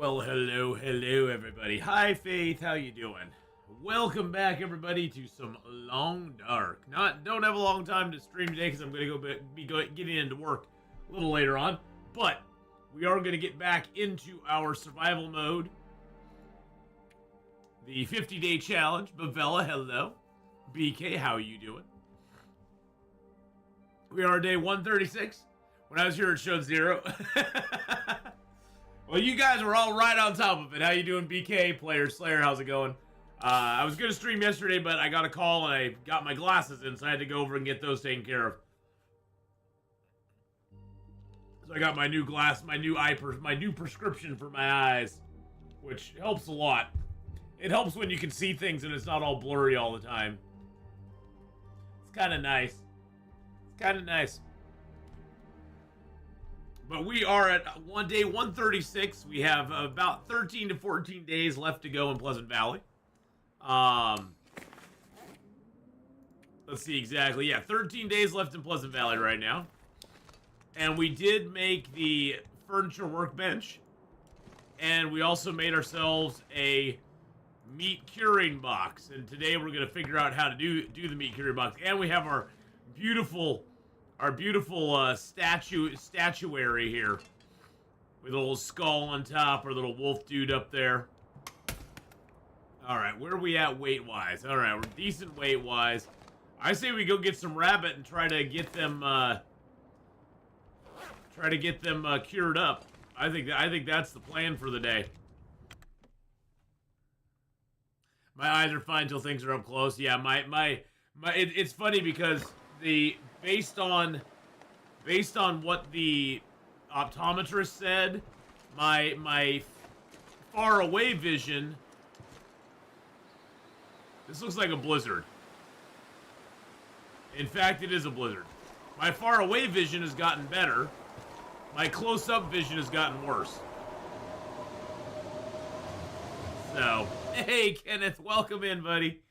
Well, hello, everybody. Hi, Faith. How you doing? Welcome back, everybody, to some Long Dark. Don't have a long time to stream today because I'm going to be getting into work a little later on. But we are going to get back into our survival mode. The 50-day challenge. Bavella, hello. BK, how you doing? We are day 136. When I was here, it showed 0. Well, you guys were all right on top of it. How you doing, BK? Player Slayer, how's it going? I was going to stream yesterday, but I got a call and I got my glasses in, so I had to go over and get those taken care of. So I got my new my new prescription for my eyes, which helps a lot. It helps when you can see things and it's not all blurry all the time. It's kind of nice. It's kind of nice. But we are at day 136. We have about 13 to 14 days left to go in Pleasant Valley. Let's see exactly. Yeah, 13 days left in Pleasant Valley right now. And we did make the furniture workbench. And we also made ourselves a meat curing box. And today we're going to figure out how to do the meat curing box. And we have our beautiful statuary here with a little skull on top, or a little wolf dude up there. All right, where are we at weight-wise? All right, we're decent weight-wise. I say we go get some rabbit and try to get them cured up. I think that's the plan for the day. My eyes are fine until things are up close. Yeah, it's funny because based on what the optometrist said, my far away vision. This looks like a blizzard. In fact, it is a blizzard. My far away vision has gotten better. My close up vision has gotten worse. So, hey Kenneth, welcome in, buddy.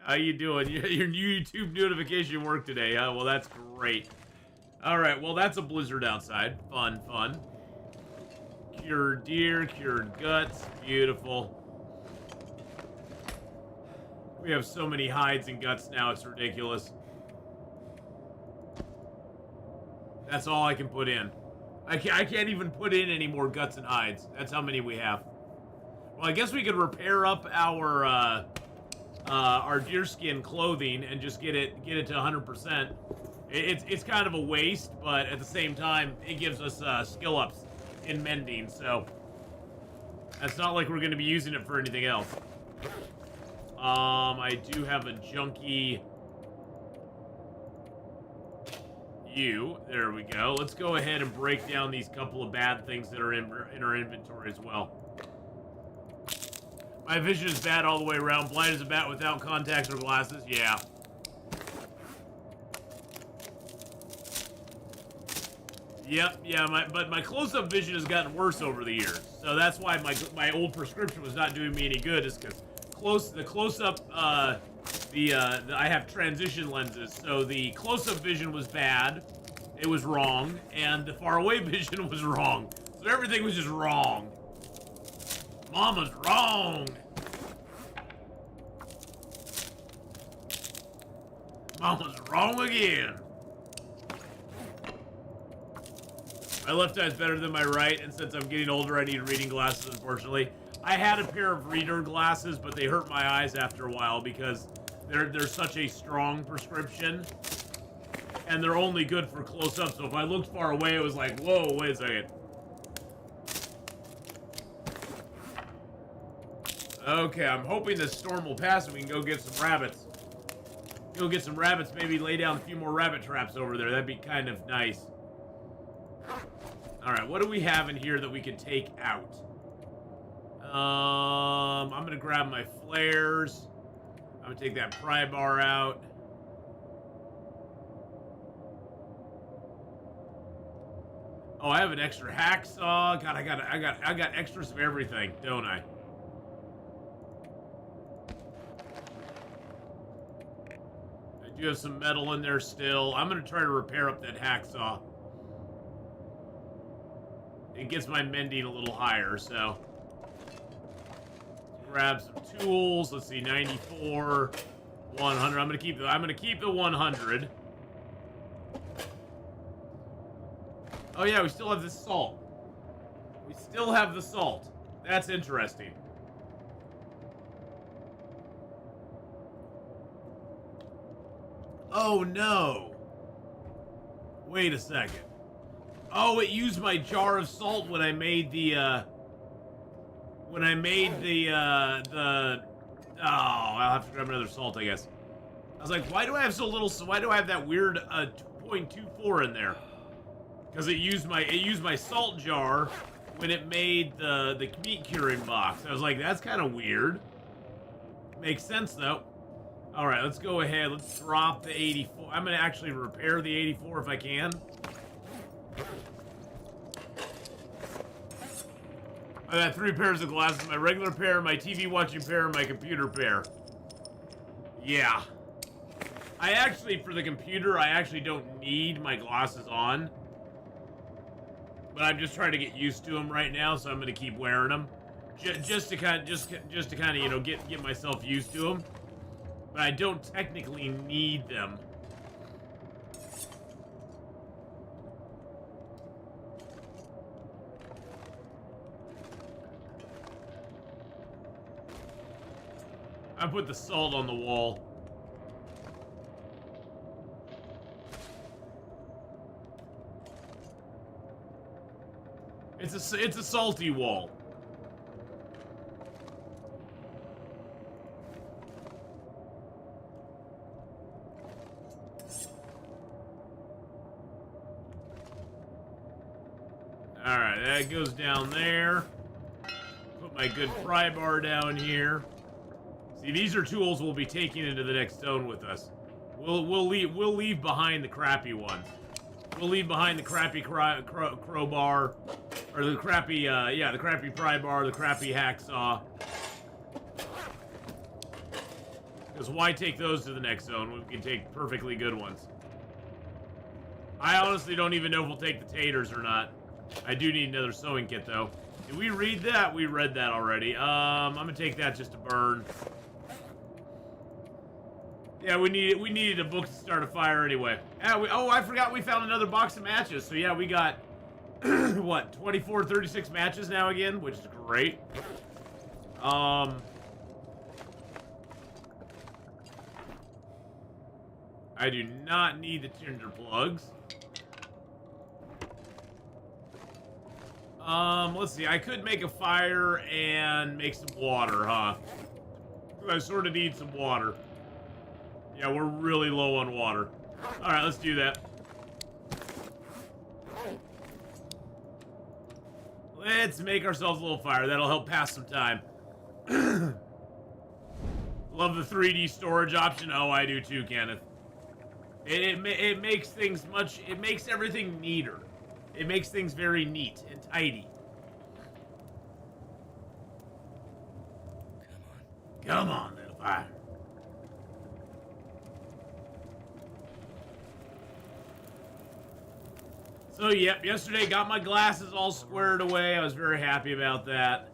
How you doing? Your new YouTube notification worked today, huh? Well, that's great. Alright, well, that's a blizzard outside. Fun. Cured deer, cured guts. Beautiful. We have so many hides and guts now, it's ridiculous. That's all I can put in. I can't even put in any more guts and hides. That's how many we have. Well, I guess we could repair up our deerskin clothing and just get it to 100%. It's kind of a waste, but at the same time, it gives us skill ups in mending, so it's not like we're going to be using it for anything else. I do have a junkie. There we go. Let's go ahead and break down these couple of bad things that are in our inventory as well. My vision is bad all the way around. Blind as a bat without contacts or glasses. Yeah. Yep, yeah, but my close-up vision has gotten worse over the years. So that's why my old prescription was not doing me any good, is because the close-up, I have transition lenses, so the close-up vision was bad, it was wrong, and the far-away vision was wrong. So everything was just wrong. Mama's wrong. Mama's wrong again. My left eye is better than my right, and since I'm getting older, I need reading glasses, unfortunately. I had a pair of reader glasses, but they hurt my eyes after a while because they're such a strong prescription, and they're only good for close-up, so if I looked far away, it was like, whoa, wait a second. Okay, I'm hoping this storm will pass and we can go get some rabbits. Go get some rabbits, maybe lay down a few more rabbit traps over there. That'd be kind of nice. Alright, what do we have in here that we can take out? I'm gonna grab my flares. I'm gonna take that pry bar out. Oh, I have an extra hacksaw. God, I got extras of everything, don't I? I do have some metal in there still. I'm gonna try to repair up that hacksaw. It gets my mending a little higher, so grab some tools. Let's see, 94, 100. I'm gonna keep the 100. Oh yeah, we still have the salt. We still have the salt. That's interesting. Oh no. Wait a second. Oh, it used my jar of salt when I made the oh, I'll have to grab another salt, I guess. I was like, why do I have so little, why do I have that weird 0.24 in there? Because it used my salt jar when it made the meat curing box. I was like, that's kind of weird. Makes sense though. All right, let's go ahead. Let's drop the 84. I'm gonna actually repair the 84 if I can. I got 3 pairs of glasses: my regular pair, my TV watching pair, and my computer pair. Yeah. I actually, for the computer, I actually don't need my glasses on. But I'm just trying to get used to them right now, so I'm gonna keep wearing them, just to kind of, you know, get myself used to them. But I don't technically need them. I put the salt on the wall. It's a salty wall. Alright, that goes down there. Put my good pry bar down here. See, these are tools we'll be taking into the next zone with us. We'll leave behind the crappy ones. We'll leave behind the crappy crowbar, or the crappy the crappy pry bar, the crappy hacksaw. Because why take those to the next zone when we can take perfectly good ones? I honestly don't even know if we'll take the taters or not. I do need another sewing kit though. Did we read that? We read that already. I'm gonna take that just to burn. Yeah, we needed a book to start a fire anyway. Yeah, oh, I forgot we found another box of matches. So yeah, we got what, 24, 36 matches now again, which is great. I do not need the tinder plugs. Let's see. I could make a fire and make some water, huh? I sort of need some water. Yeah, we're really low on water. All right, let's do that. Let's make ourselves a little fire. That'll help pass some time. Love the 3D storage option. Oh, I do too, Kenneth. It makes things much... It makes everything neater. It makes things very neat and tidy. Come on, little fire. So, yep, yesterday got my glasses all squared away. I was very happy about that.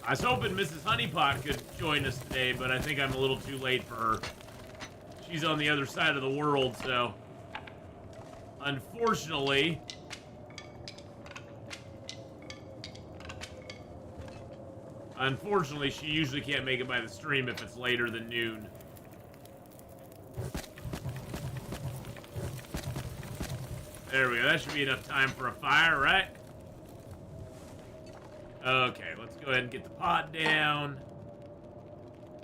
I was hoping Mrs. Honeypot could join us today, but I think I'm a little too late for her. She's on the other side of the world, so... Unfortunately... Unfortunately, she usually can't make it by the stream if it's later than noon. There we go. That should be enough time for a fire, right? Okay, let's go ahead and get the pot down.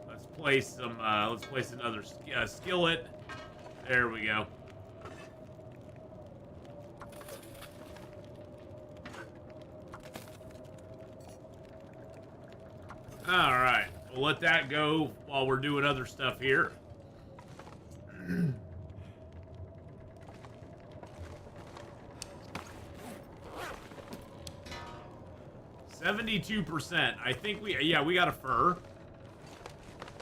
Let's place some. Let's place another skillet. There we go. All right, we'll let that go while we're doing other stuff here. 72%. I think we got a fur.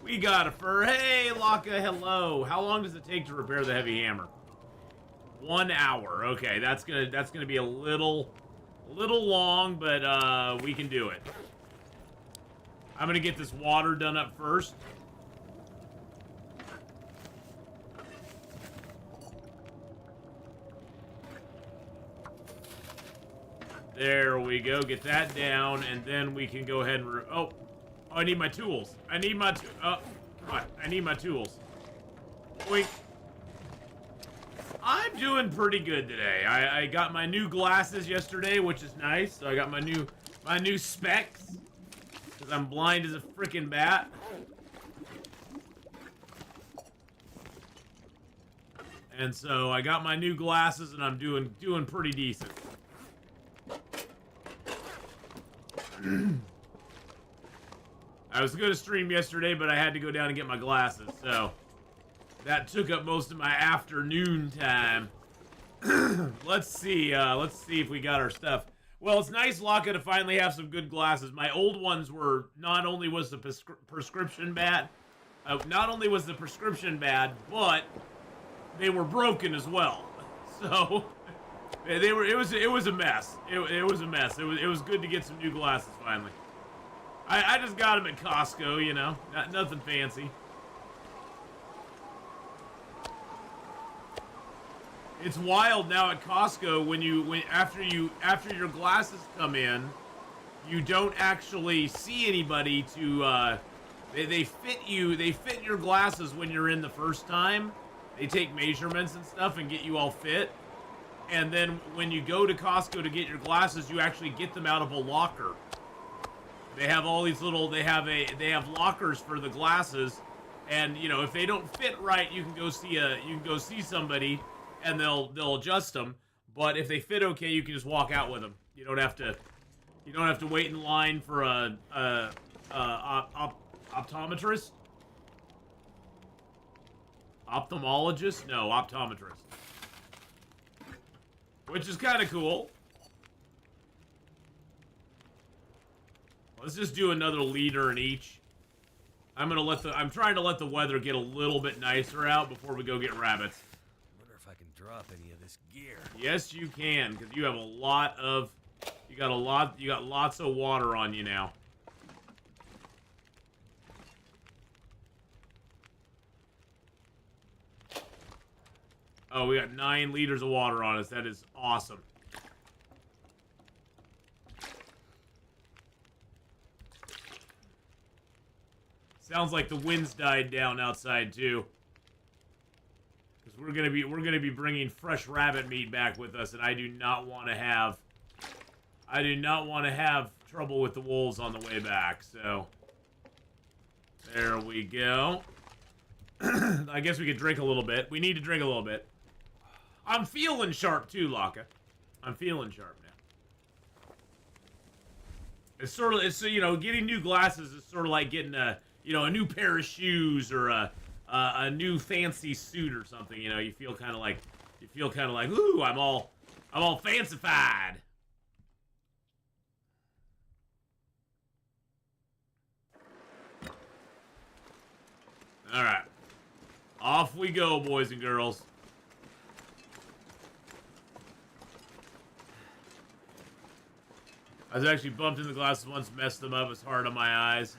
We got a fur. Hey, Laka, hello. How long does it take to repair the heavy hammer? 1 hour. Okay, that's gonna be a little long, but we can do it. I'm gonna get this water done up first. There we go. Get that down, and then we can go ahead and... Oh, I need my tools. I need my... Oh, come on. I need my tools. Wait. I'm doing pretty good today. I got my new glasses yesterday, which is nice. So I got my new specs, because I'm blind as a freaking bat. And so I got my new glasses, and I'm doing pretty decent. I was going to stream yesterday, but I had to go down and get my glasses, so that took up most of my afternoon time. Let's see if we got our stuff. Well, it's nice, Laka, to finally have some good glasses. My old ones were, not only was the prescription bad, but they were broken as well. So it was a mess. It was a mess. It was good to get some new glasses finally. I just got them at Costco, you know, nothing fancy. It's wild now at Costco after your glasses come in, you don't actually see anybody to they fit your glasses when you're in the first time. They take measurements and stuff and get you all fit. And then when you go to Costco to get your glasses, you actually get them out of a locker. They have all these little they have lockers for the glasses, and you know, if they don't fit right, you can go see somebody and they'll adjust them. But if they fit okay, you can just walk out with them. You don't have to wait in line for a optometrist. Ophthalmologist? No, optometrist. Which is kind of cool. Let's just do another liter in each. I'm trying to let the weather get a little bit nicer out before we go get rabbits. I wonder if I can drop any of this gear. Yes, you can, because you have you got lots of water on you now. Oh, we got 9 liters of water on us. That is awesome. Sounds like the wind's died down outside too. Because we're gonna be bringing fresh rabbit meat back with us, and I do not want to have trouble with the wolves on the way back. So there we go. I guess we could drink a little bit. We need to drink a little bit. I'm feeling sharp too, Laka. I'm feeling sharp now. It's you know, getting new glasses is sort of like getting a new pair of shoes or a new fancy suit or something. You know, you feel kind of like ooh, I'm all fancified. All right, off we go, boys and girls. I was actually bumped in the glasses once, messed them up. It's hard on my eyes.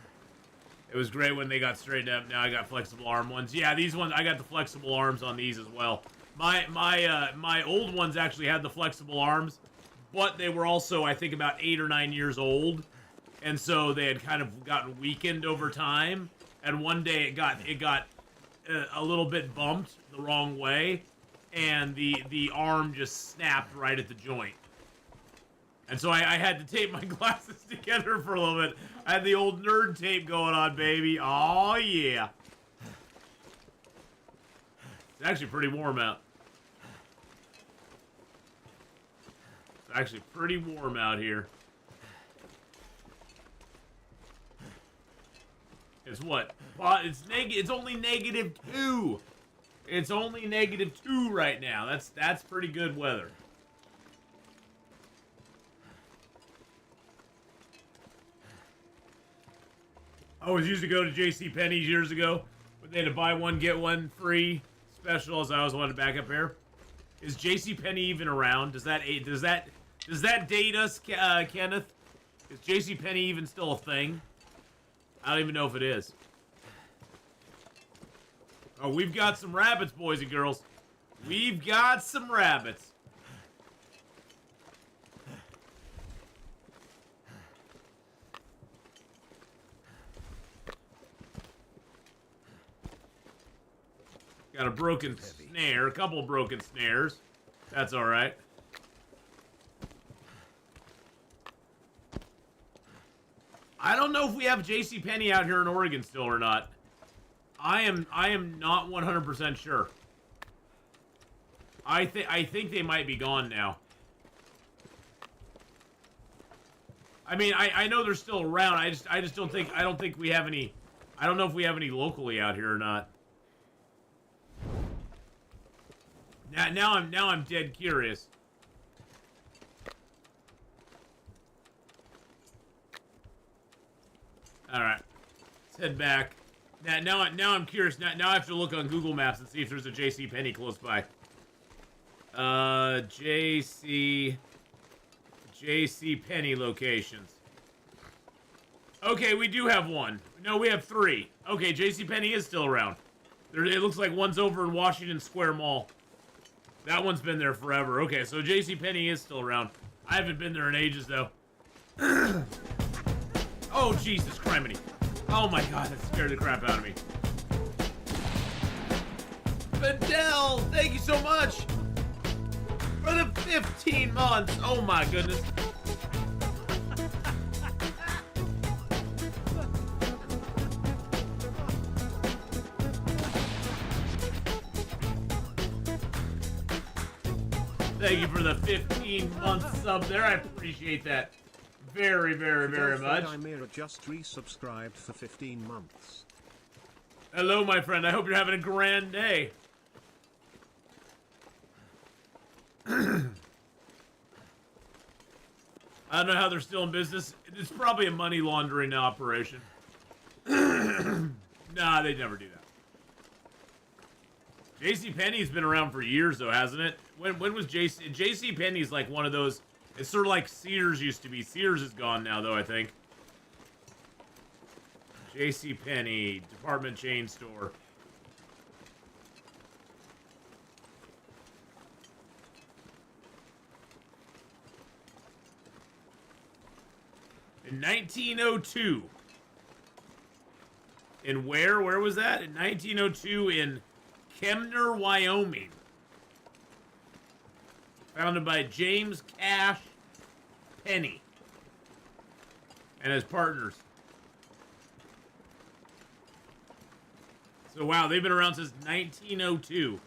It was great when they got straightened up. Now I got flexible arm ones. Yeah, these ones, I got the flexible arms on these as well. My old ones actually had the flexible arms, but they were also, I think, about 8 or 9 years old, and so they had kind of gotten weakened over time. And one day it got a little bit bumped the wrong way, and the arm just snapped right at the joint. And so I had to tape my glasses together for a little bit. I had the old nerd tape going on, baby. Oh, yeah. It's actually pretty warm out. It's actually pretty warm out here. It's what? It's only -2. It's only -2 right now. That's pretty good weather. I always used to go to JCPenney's years ago, but they had to buy one, get one free special, as I always wanted to back up here. Is JCPenney even around? Does that date us, Kenneth? Is JCPenney even still a thing? I don't even know if it is. Oh, we've got some rabbits, boys and girls. We've got some rabbits. Got a broken snare, a couple of broken snares. That's alright. I don't know if we have JCPenney out here in Oregon still or not. I am not 100% sure. I think they might be gone now. I mean, I know they're still around. I just don't think we have any. I don't know if we have any locally out here or not. Now I'm dead curious. All right, let's head back. Now I'm curious. Now I have to look on Google Maps and see if there's a JCPenney close by. JCPenney locations. Okay, we do have one. No, we have 3. Okay, JCPenney is still around. It looks like one's over in Washington Square Mall. That one's been there forever. Okay, so JCPenney is still around. I haven't been there in ages, though. Oh, Jesus criminy. Oh my god, that scared the crap out of me. Fidel, thank you so much for the 15 months. Oh my goodness. Thank you for the 15-month sub there. I appreciate that very, very, very much. Imira just resubscribed for 15 months. Hello, my friend. I hope you're having a grand day. I don't know how they're still in business. It's probably a money laundering operation. Nah, they'd never do that. JCPenney's been around for years, though, hasn't it? When was JCPenney's like one of those? It's sort of like Sears used to be. Sears is gone now, though, I think. JCPenney, department chain store. In 1902. In where? Where was that? In 1902 in Kemner, Wyoming. Founded by James Cash Penny and his partners. So, wow, they've been around since 1902.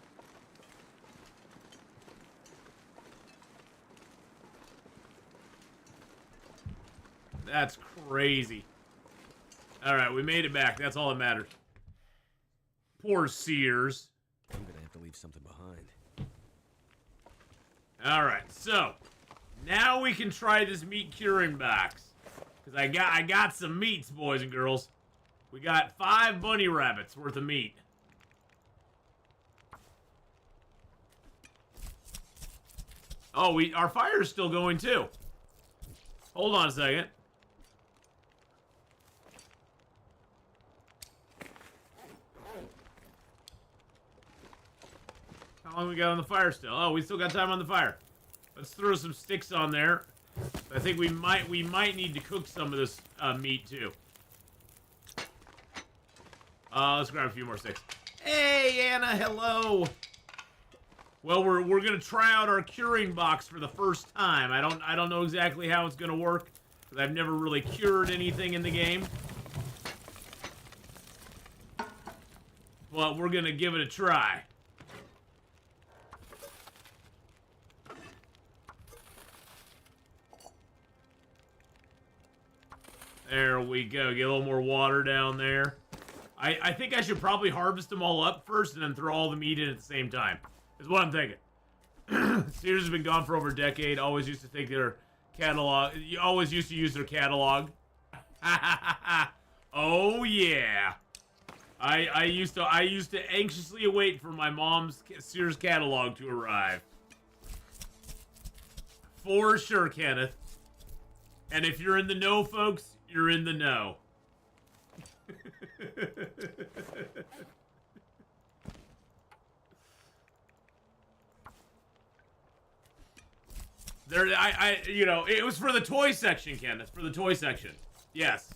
That's crazy. Alright, we made it back. That's all that matters. Poor Sears. I'm gonna have to leave something behind. Alright, so now we can try this meat curing box. Because I got some meats, boys and girls. We got 5 bunny rabbits worth of meat. Oh, our fire's still going too. Hold on a second. How long we got on the fire still? Oh, we still got time on the fire. Let's throw some sticks on there. I think we might need to cook some of this meat too. Let's grab a few more sticks. Hey, Anna, hello. Well, we're gonna try out our curing box for the first time. I don't know exactly how it's gonna work because I've never really cured anything in the game. But we're gonna give it a try. There we go. Get a little more water down there. I think I should probably harvest them all up first and then throw all the meat in at the same time. Is what I'm thinking. Sears has been gone for over a decade. Always used to think their catalog... You always used to use their catalog. Oh, yeah. I used to anxiously await for my mom's Sears catalog to arrive. For sure, Kenneth. And if you're in the know, folks, you're in the know. There, you know, it was for the toy section, Ken. It's for the toy section. Yes.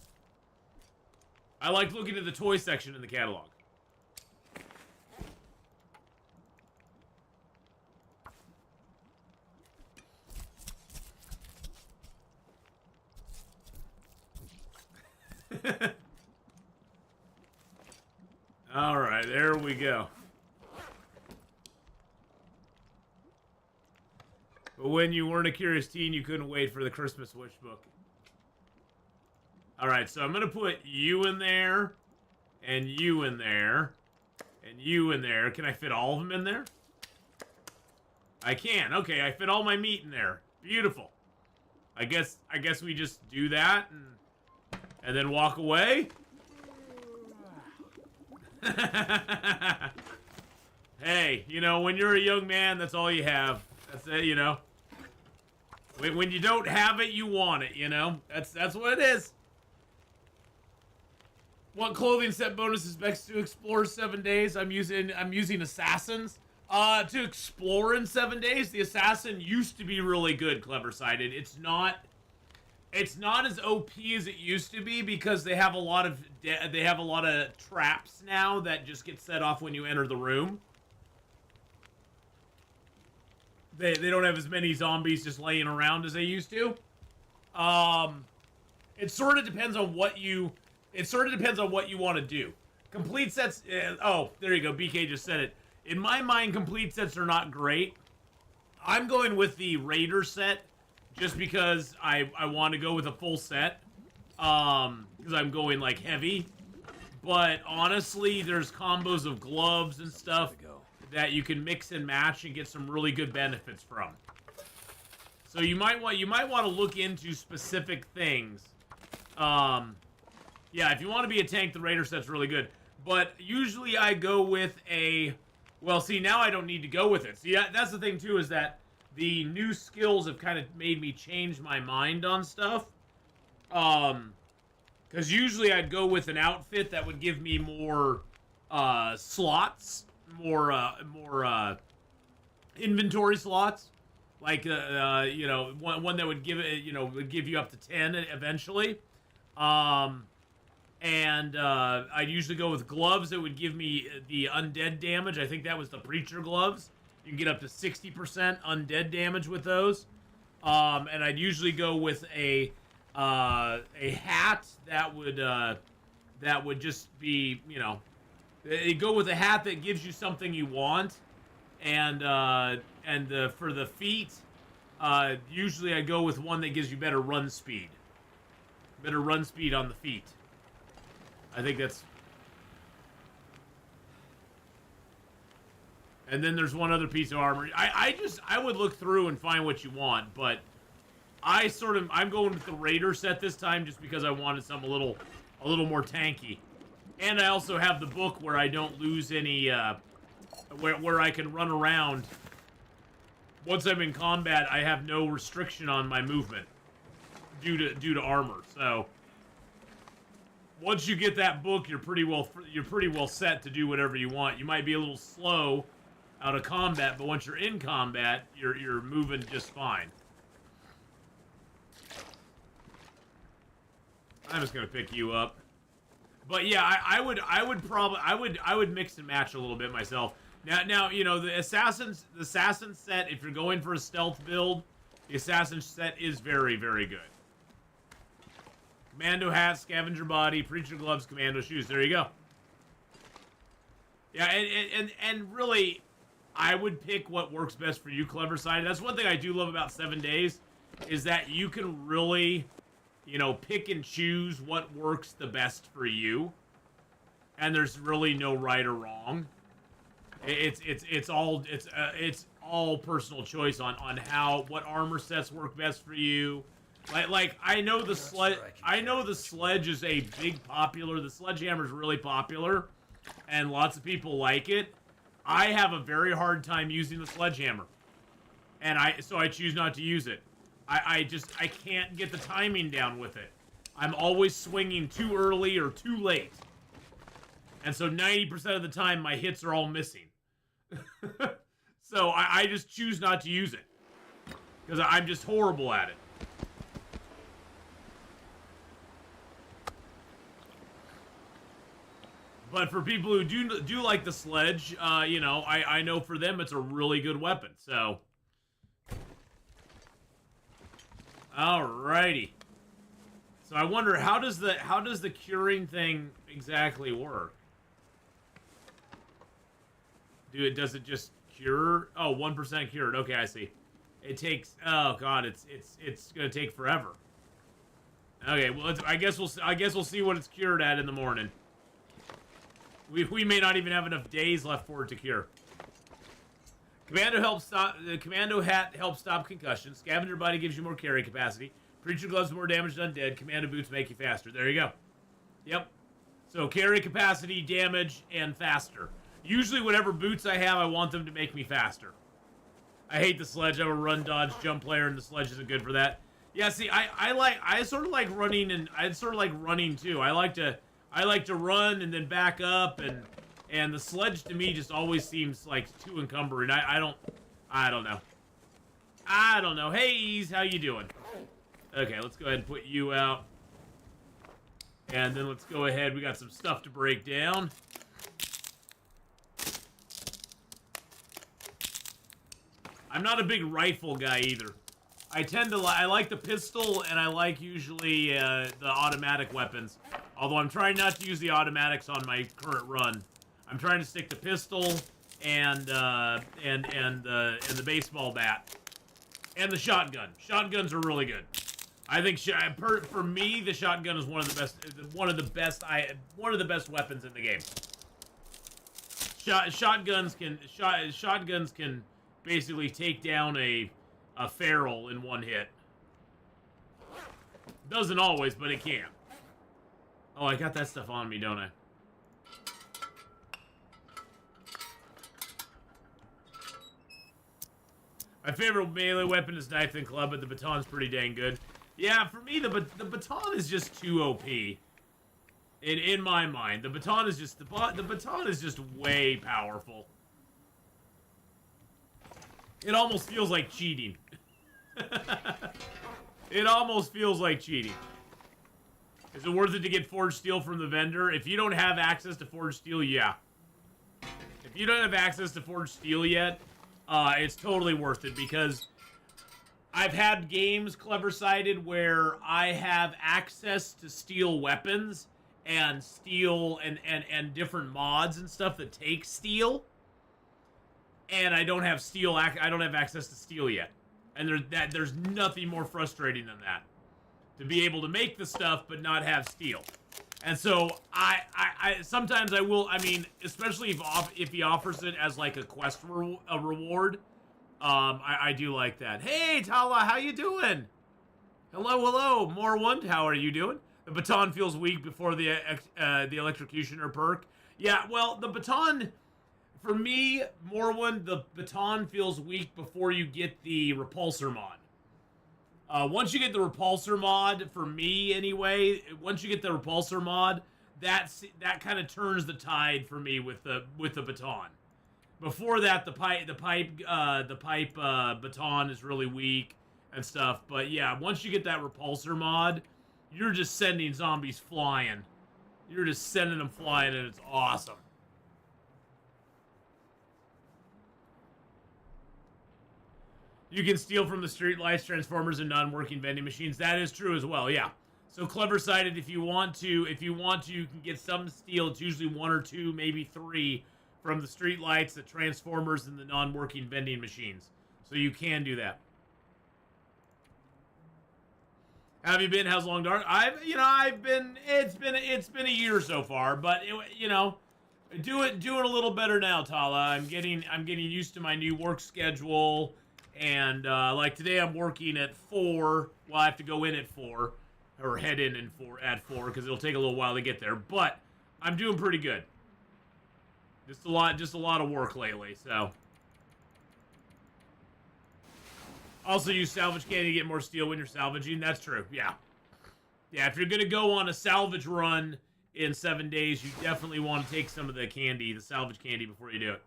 I like looking at the toy section in the catalog. All right, there we go. But when you weren't a curious teen, you couldn't wait for the Christmas Wish book. All right, so I'm gonna put you in there, and you in there, and you in there. Can I fit all of them in there? I can. Okay, I fit all my meat in there. Beautiful. I guess we just do that and then walk away. Hey, you know, when you're a young man, that's all you have. That's it, you know. When you don't have it, you want it, you know. That's what it is. What clothing set bonus is best to explore 7 days? I'm using assassins. To explore in 7 days, the assassin used to be really good, clever-sided. It's not as OP as it used to be because they have a lot of traps now that just get set off when you enter the room. They don't have as many zombies just laying around as they used to. It sort of depends on what you want to do. Complete sets. Oh, there you go. BK just said it. In my mind, complete sets are not great. I'm going with the Raider set just because I want to go with a full set. Because I'm going like heavy. But honestly, there's combos of gloves and stuff that you can mix and match and get some really good benefits from. So you might want to look into specific things. Yeah, if you want to be a tank, the Raider set's really good. But usually I go with a... Well, see, now I don't need to go with it. See, that's the thing, too, is that the new skills have kind of made me change my mind on stuff. Because usually I'd go with an outfit that would give me more slots, more inventory slots. Like, you know, one that would give it, you know, would give you up to 10 eventually. And I'd usually go with gloves that would give me the undead damage. I think that was the Preacher gloves. You can get up to 60% undead damage with those. And I'd usually go with a hat that would just be, you know, you go with a hat that gives you something you want. And for the feet, usually I go with one that gives you better run speed. Better run speed on the feet. I think that's... And then there's one other piece of armor. I would look through and find what you want, but I'm going with the Raider set this time just because I wanted something a little more tanky. And I also have the book where I don't lose any, where I can run around. Once I'm in combat, I have no restriction on my movement due to armor, so... Once you get that book, you're pretty well set to do whatever you want. You might be a little slow out of combat, but once you're in combat, you're moving just fine. I'm just gonna pick you up. But yeah, I would mix and match a little bit myself. Now you know the assassin set. If you're going for a stealth build, the assassin set is very, very good. Commando hat, scavenger body, preacher gloves, commando shoes. There you go. Yeah, and really, I would pick what works best for you, clever side. That's one thing I do love about 7 days, is that you can really, you know, pick and choose what works the best for you. And there's really no right or wrong. It's all personal choice on what armor sets work best for you. Like I know the sledge is a big popular. The sledgehammer is really popular, and lots of people like it. I have a very hard time using the sledgehammer, and so I choose not to use it. I can't get the timing down with it. I'm always swinging too early or too late. And so 90% of the time, my hits are all missing. So I just choose not to use it. Because I'm just horrible at it. But for people who do like the sledge, you know, I know for them it's a really good weapon, so. Alrighty. So I wonder, how does the curing thing exactly work? Does it just cure? Oh, 1% cured. Okay, I see. It takes, oh god, it's gonna take forever. Okay, well, I guess we'll see what it's cured at in the morning. We may not even have enough days left for it to cure. The commando hat helps stop concussion. Scavenger body gives you more carry capacity. Preacher gloves more damage to undead. Commando boots make you faster. There you go. Yep. So carry capacity, damage, and faster. Usually whatever boots I have, I want them to make me faster. I hate the sledge. I'm a run, dodge, jump player, and the sledge isn't good for that. Yeah, see, I sort of like running, and I sort of like running too. I like to run and then back up, and the sledge to me just always seems like too encumbering. I don't know. Hey, Ease, how you doing? Okay, let's go ahead and put you out. And then let's go ahead. We got some stuff to break down. I'm not a big rifle guy either. I like the pistol, and I like usually the automatic weapons. Although I'm trying not to use the automatics on my current run. I'm trying to stick to pistol and the baseball bat and the shotgun. Shotguns are really good. I think for me the shotgun is one of the best weapons in the game. Shotguns can basically take down a feral in one hit. Doesn't always, but it can. Oh, I got that stuff on me, don't I? My favorite melee weapon is knife and club, but the baton's pretty dang good. Yeah, for me, the baton is just too OP. In my mind, the baton is just way powerful. It almost feels like cheating. It almost feels like cheating. Is it worth it to get forged steel from the vendor? If you don't have access to forged steel, yeah. If you don't have access to forged steel yet, it's totally worth it, because I've had games clever-sided where I have access to steel weapons and steel and different mods and stuff that take steel, and I don't have steel. I don't have access to steel yet, and there's nothing more frustrating than that, to be able to make the stuff but not have steel. And so I sometimes I will. I mean, especially if he offers it as like a quest reward, I do like that. Hey Tala, how you doing? Hello, Morwund, how are you doing? The baton feels weak before the electrocutioner perk. Yeah, well, the baton, for me, Morwund, the baton feels weak before you get the repulsor mod. Once you get the repulsor mod, for me anyway, once you get the repulsor mod, that kind of turns the tide for me with the baton. Before that, the pipe baton is really weak and stuff. But yeah, once you get that repulsor mod, you're just sending zombies flying. You're just sending them flying, and it's awesome. You can steal from the streetlights, transformers, and non-working vending machines. That is true as well, yeah. So clever-sided, if you want to, you can get some steel. It's usually 1 or 2, maybe 3, from the streetlights, the transformers, and the non-working vending machines. So you can do that. How have you been? How's Long Dark? It's been a year so far, but doing a little better now, Tala. I'm getting used to my new work schedule. And, like, today I'm working at 4. Well, I have to go in at 4. Or head in at 4, because it'll take a little while to get there. But, I'm doing pretty good. Just a lot of work lately, so. Also, use salvage candy to get more steel when you're salvaging. That's true, yeah. Yeah, if you're going to go on a salvage run in 7 days, you definitely want to take some of the candy, the salvage candy, before you do it.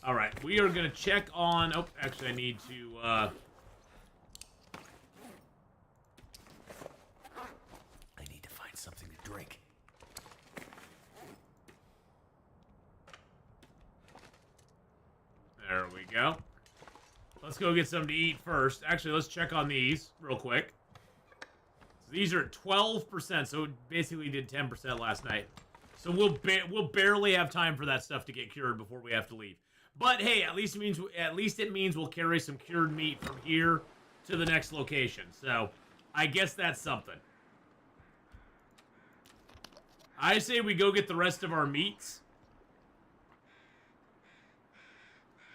All right, we are going to check on... Oh, actually, I need to... I need to find something to drink. There we go. Let's go get something to eat first. Actually, let's check on these real quick. So these are at 12%, so it basically did 10% last night. So we'll barely have time for that stuff to get cured before we have to leave. But hey, at least it means we'll carry some cured meat from here to the next location. So I guess that's something. I say we go get the rest of our meats.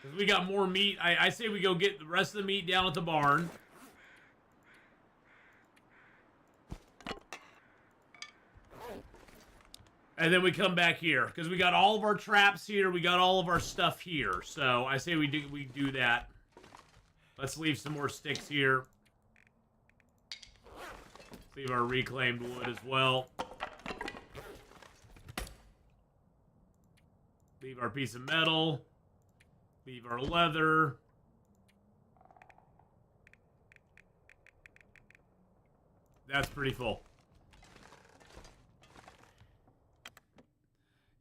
Because we got more meat. I say we go get the rest of the meat down at the barn. And then we come back here. Because we got all of our traps here. We got all of our stuff here. So I say we do that. Let's leave some more sticks here. Leave our reclaimed wood as well. Leave our piece of metal. Leave our leather. That's pretty full.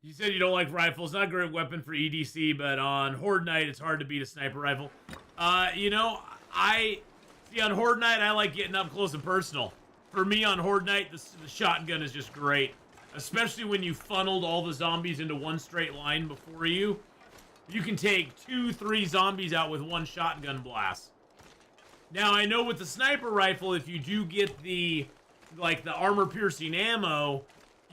You said you don't like rifles. Not a great weapon for EDC, but on Horde Night, it's hard to beat a sniper rifle. You know, on Horde Night, I like getting up close and personal. For me, on Horde Night, the shotgun is just great. Especially when you funneled all the zombies into one straight line before you. You can take 2-3 zombies out with one shotgun blast. Now, I know with the sniper rifle, if you do get the armor-piercing ammo,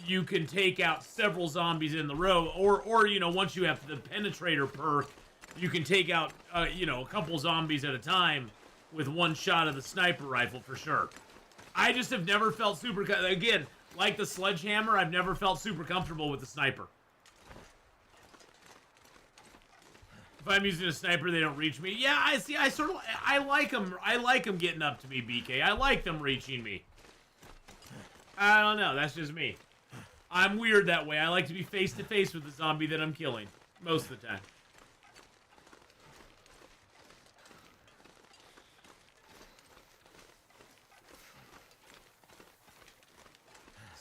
you can take out several zombies in the row. Or you know, once you have the penetrator perk, you can take out, you know, a couple zombies at a time with one shot of the sniper rifle for sure. I just have never felt super... Again, like the sledgehammer, I've never felt super comfortable with the sniper. If I'm using a sniper, they don't reach me. Yeah, I see. I like them. I like them getting up to me, BK. I like them reaching me. I don't know. That's just me. I'm weird that way. I like to be face to face with the zombie that I'm killing most of the time.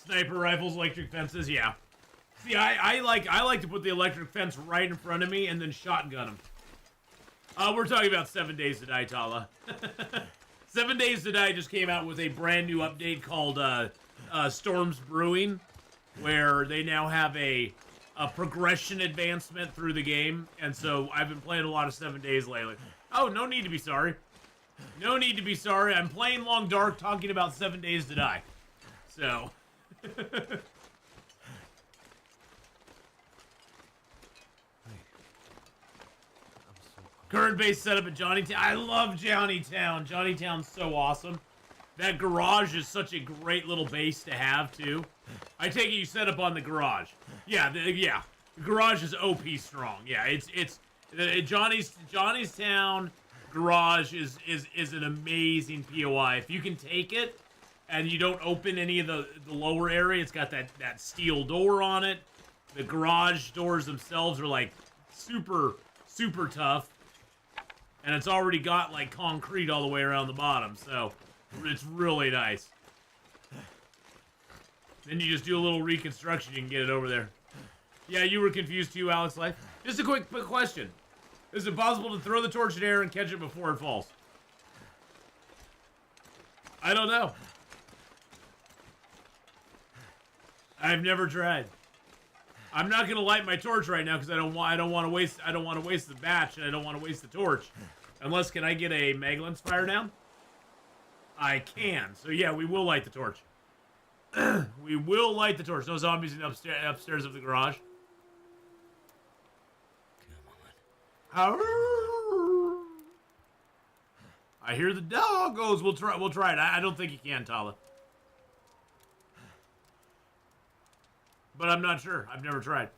Sniper rifles, electric fences, yeah. See, I like to put the electric fence right in front of me and then shotgun them. We're talking about 7 Days to Die, Tala. 7 Days to Die just came out with a brand new update called Storms Brewing, where they now have a progression advancement through the game, and so I've been playing a lot of 7 Days lately. Oh, no need to be sorry. No need to be sorry. I'm playing Long Dark talking about 7 Days to Die. So... Current base setup at Johnnytown. I love Johnnytown. Johnnytown's so awesome. That garage is such a great little base to have, too. I take it you set up on the garage. Yeah, the garage is OP strong. Yeah, it's Johnny's Town garage is an amazing POI. If you can take it and you don't open any of the lower area, it's got that steel door on it. The garage doors themselves are like super tough. And it's already got, like, concrete all the way around the bottom, so it's really nice. Then you just do a little reconstruction, you can get it over there. Yeah, you were confused too, Alex Life. Just a quick question. Is it possible to throw the torch in air and catch it before it falls? I don't know. I've never tried. I'm not gonna light my torch right now because I don't want to waste the batch and I don't want to waste the torch. Unless, can I get a Maglens fire down? I can. So yeah, we will light the torch. We will light the torch. No zombies in the upstairs of the garage. Come on. I hear the doggos. We'll try it. I don't think you can, Tala. But I'm not sure. I've never tried.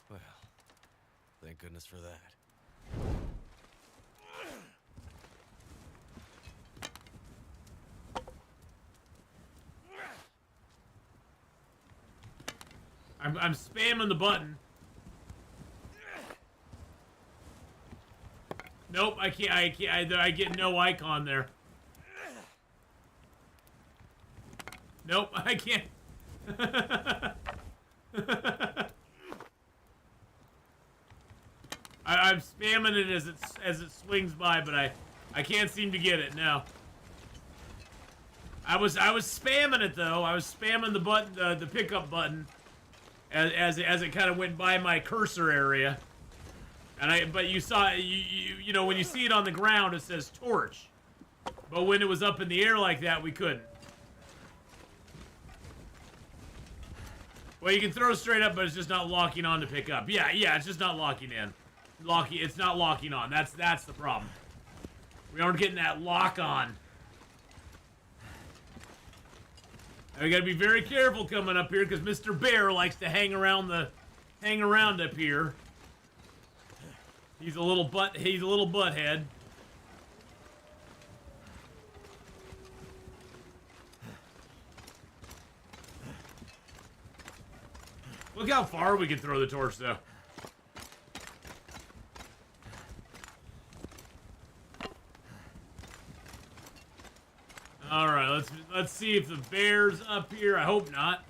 Well, thank goodness for that. I'm spamming the button. Nope, I can't. I get no icon there. Nope, I can't. I'm spamming it as it swings by, but I can't seem to get it. No. I was spamming it though. I was spamming the button, the pickup button, as it kind of went by my cursor area. And but you saw you know when you see it on the ground, it says torch, but when it was up in the air like that, we couldn't. Well, you can throw straight up, but it's just not locking on to pick up. Yeah, it's just not locking in. It's not locking on. That's the problem. We aren't getting that lock on. Now we gotta be very careful coming up here because Mr. Bear likes to hang around up here. He's a little butthead. Look how far we can throw the torch though. All right, let's see if the bear's up here. I hope not.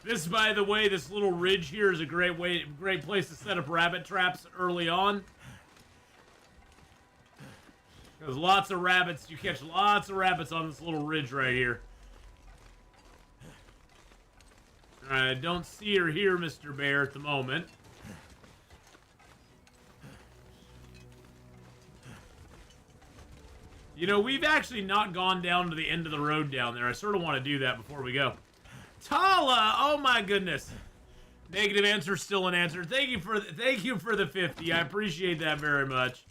This, by the way, this little ridge here is a great place to set up rabbit traps early on. There's lots of rabbits. You catch lots of rabbits on this little ridge right here. All right, I don't see or hear Mr. Bear at the moment. You know, we've actually not gone down to the end of the road down there. I sort of want to do that before we go. Tala! Oh my goodness. Negative answer, still an answer. Thank you for the 50. I appreciate that very much.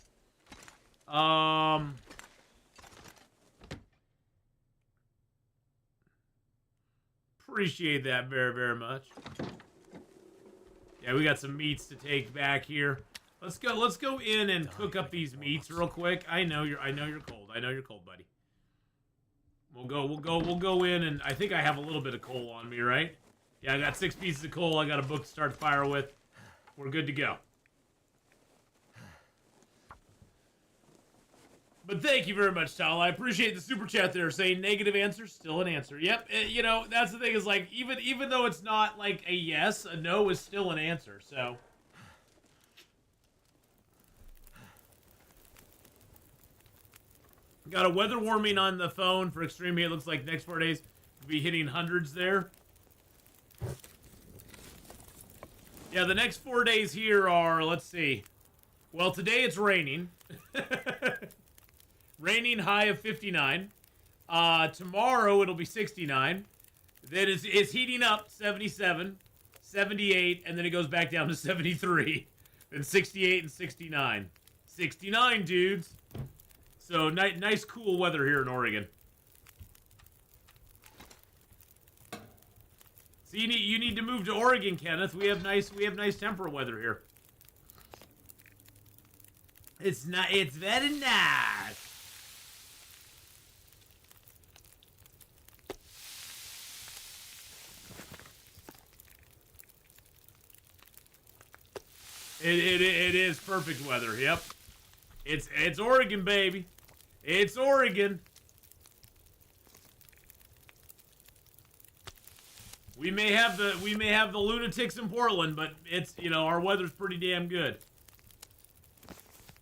Appreciate that very, very much. Yeah, we got some meats to take back here. Let's go in and cook up these meats real quick. I know you're cold. I know you're cold, buddy. We'll go in, and I think I have a little bit of coal on me, right? Yeah, I got 6 pieces of coal. I got a book to start the fire with. We're good to go. But thank you very much, Tal. I appreciate the super chat there saying negative answer, still an answer. Yep, you know, that's the thing is like, even though it's not like a yes, a no is still an answer, so. Got a weather warming on the phone for extreme heat. It looks like next 4 days we'll be hitting hundreds there. Yeah, the next 4 days here are, let's see. Well, today it's raining. Raining, high of 59. Tomorrow it'll be 69. Then it's heating up, 77, 78, and then it goes back down to 73. Then 68 and 69. 69, dudes. So nice, cool weather here in Oregon. So you need to move to Oregon, Kenneth. We have nice temperate weather here. It's very nice. It is perfect weather. Yep. It's Oregon, baby. It's Oregon. We may have the lunatics in Portland, but it's, you know, our weather's pretty damn good.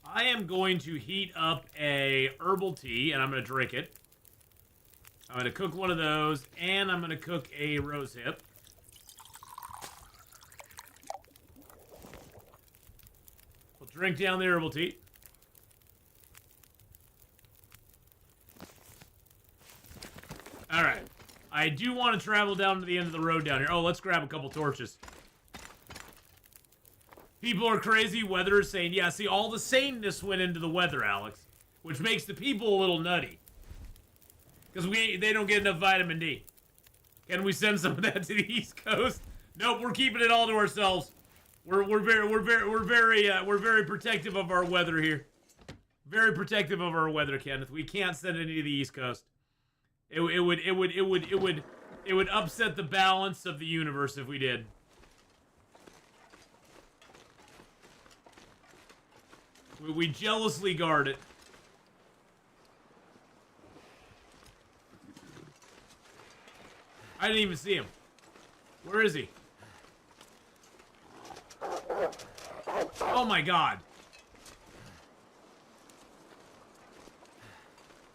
I am going to heat up a herbal tea and I'm going to drink it. I'm going to cook one of those and I'm going to cook a rose hip. We'll drink down the herbal tea. Alright. I do want to travel down to the end of the road down here. Oh, let's grab a couple torches. People are crazy. Weather is saying, yeah, see, all the saneness went into the weather, Alex. Which makes the people a little nutty. Because they don't get enough vitamin D. Can we send some of that to the East Coast? Nope, we're keeping it all to ourselves. We're very protective of our weather here. Very protective of our weather, Kenneth. We can't send any to the East Coast. It would upset the balance of the universe if we did. We jealously guard it. I didn't even see him. Where is he? Oh my god.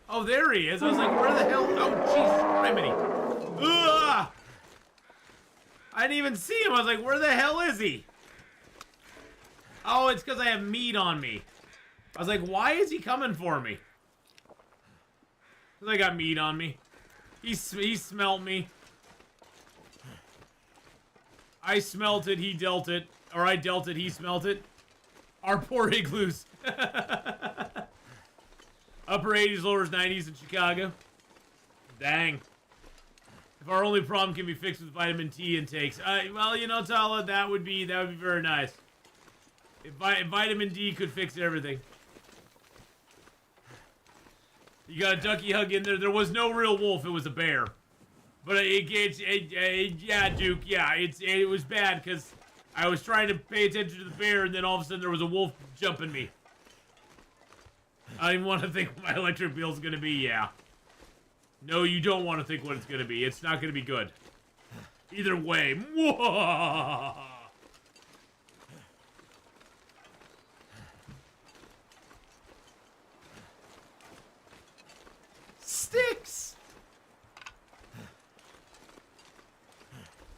Oh, there he is. I was like, where the hell? Oh, Jesus, criminy. Ugh! I didn't even see him. I was like, where the hell is he? Oh, it's because I have meat on me. I was like, why is he coming for me? Because I got meat on me. He smelt me. I smelt it, he dealt it. Or I dealt it, he smelt it. Our poor igloos. Upper 80s, lower 90s in Chicago. Dang. If our only problem can be fixed with vitamin T intakes. Well, you know, Tala, that would be very nice. If vitamin D could fix everything. You got a ducky hug in there. There was no real wolf. It was a bear. But yeah, Duke. Yeah, it was bad because I was trying to pay attention to the bear, and then all of a sudden there was a wolf jumping me. I don't even want to think what my electric bill is going to be. Yeah. No, you don't want to think what it's going to be. It's not going to be good. Either way. Sticks!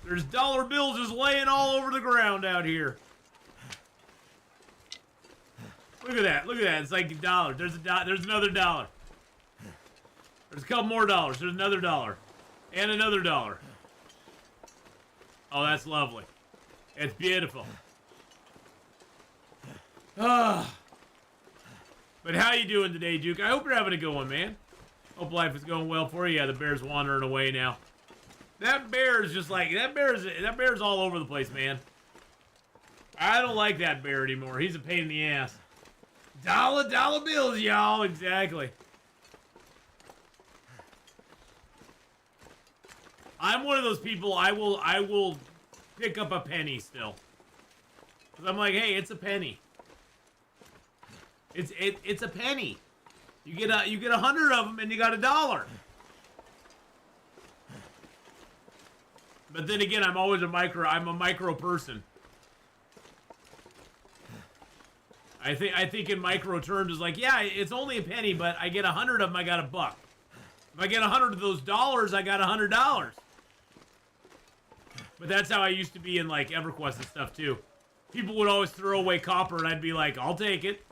There's dollar bills just laying all over the ground out here. Look at that. Look at that. It's like a dollar. There's another dollar. There's a couple more dollars. There's another dollar. And another dollar. Oh, that's lovely. It's beautiful. Ah. But how you doing today, Duke? I hope you're having a good one, man. Hope life is going well for you. Yeah, the bear's wandering away now. That bear is just like, that bear's all over the place, man. I don't like that bear anymore. He's a pain in the ass. Dollar bills, y'all. Exactly. I'm one of those people, I will pick up a penny still. Because I'm like, hey, it's a penny. It's a penny. You get 100 of them and you got $1. But then again, I'm a micro person. I think in micro terms is like, yeah, it's only a penny, but I get 100 of them, I got $1. If I get 100 of those dollars, I got $100. But that's how I used to be in like EverQuest and stuff too. People would always throw away copper, and I'd be like, I'll take it.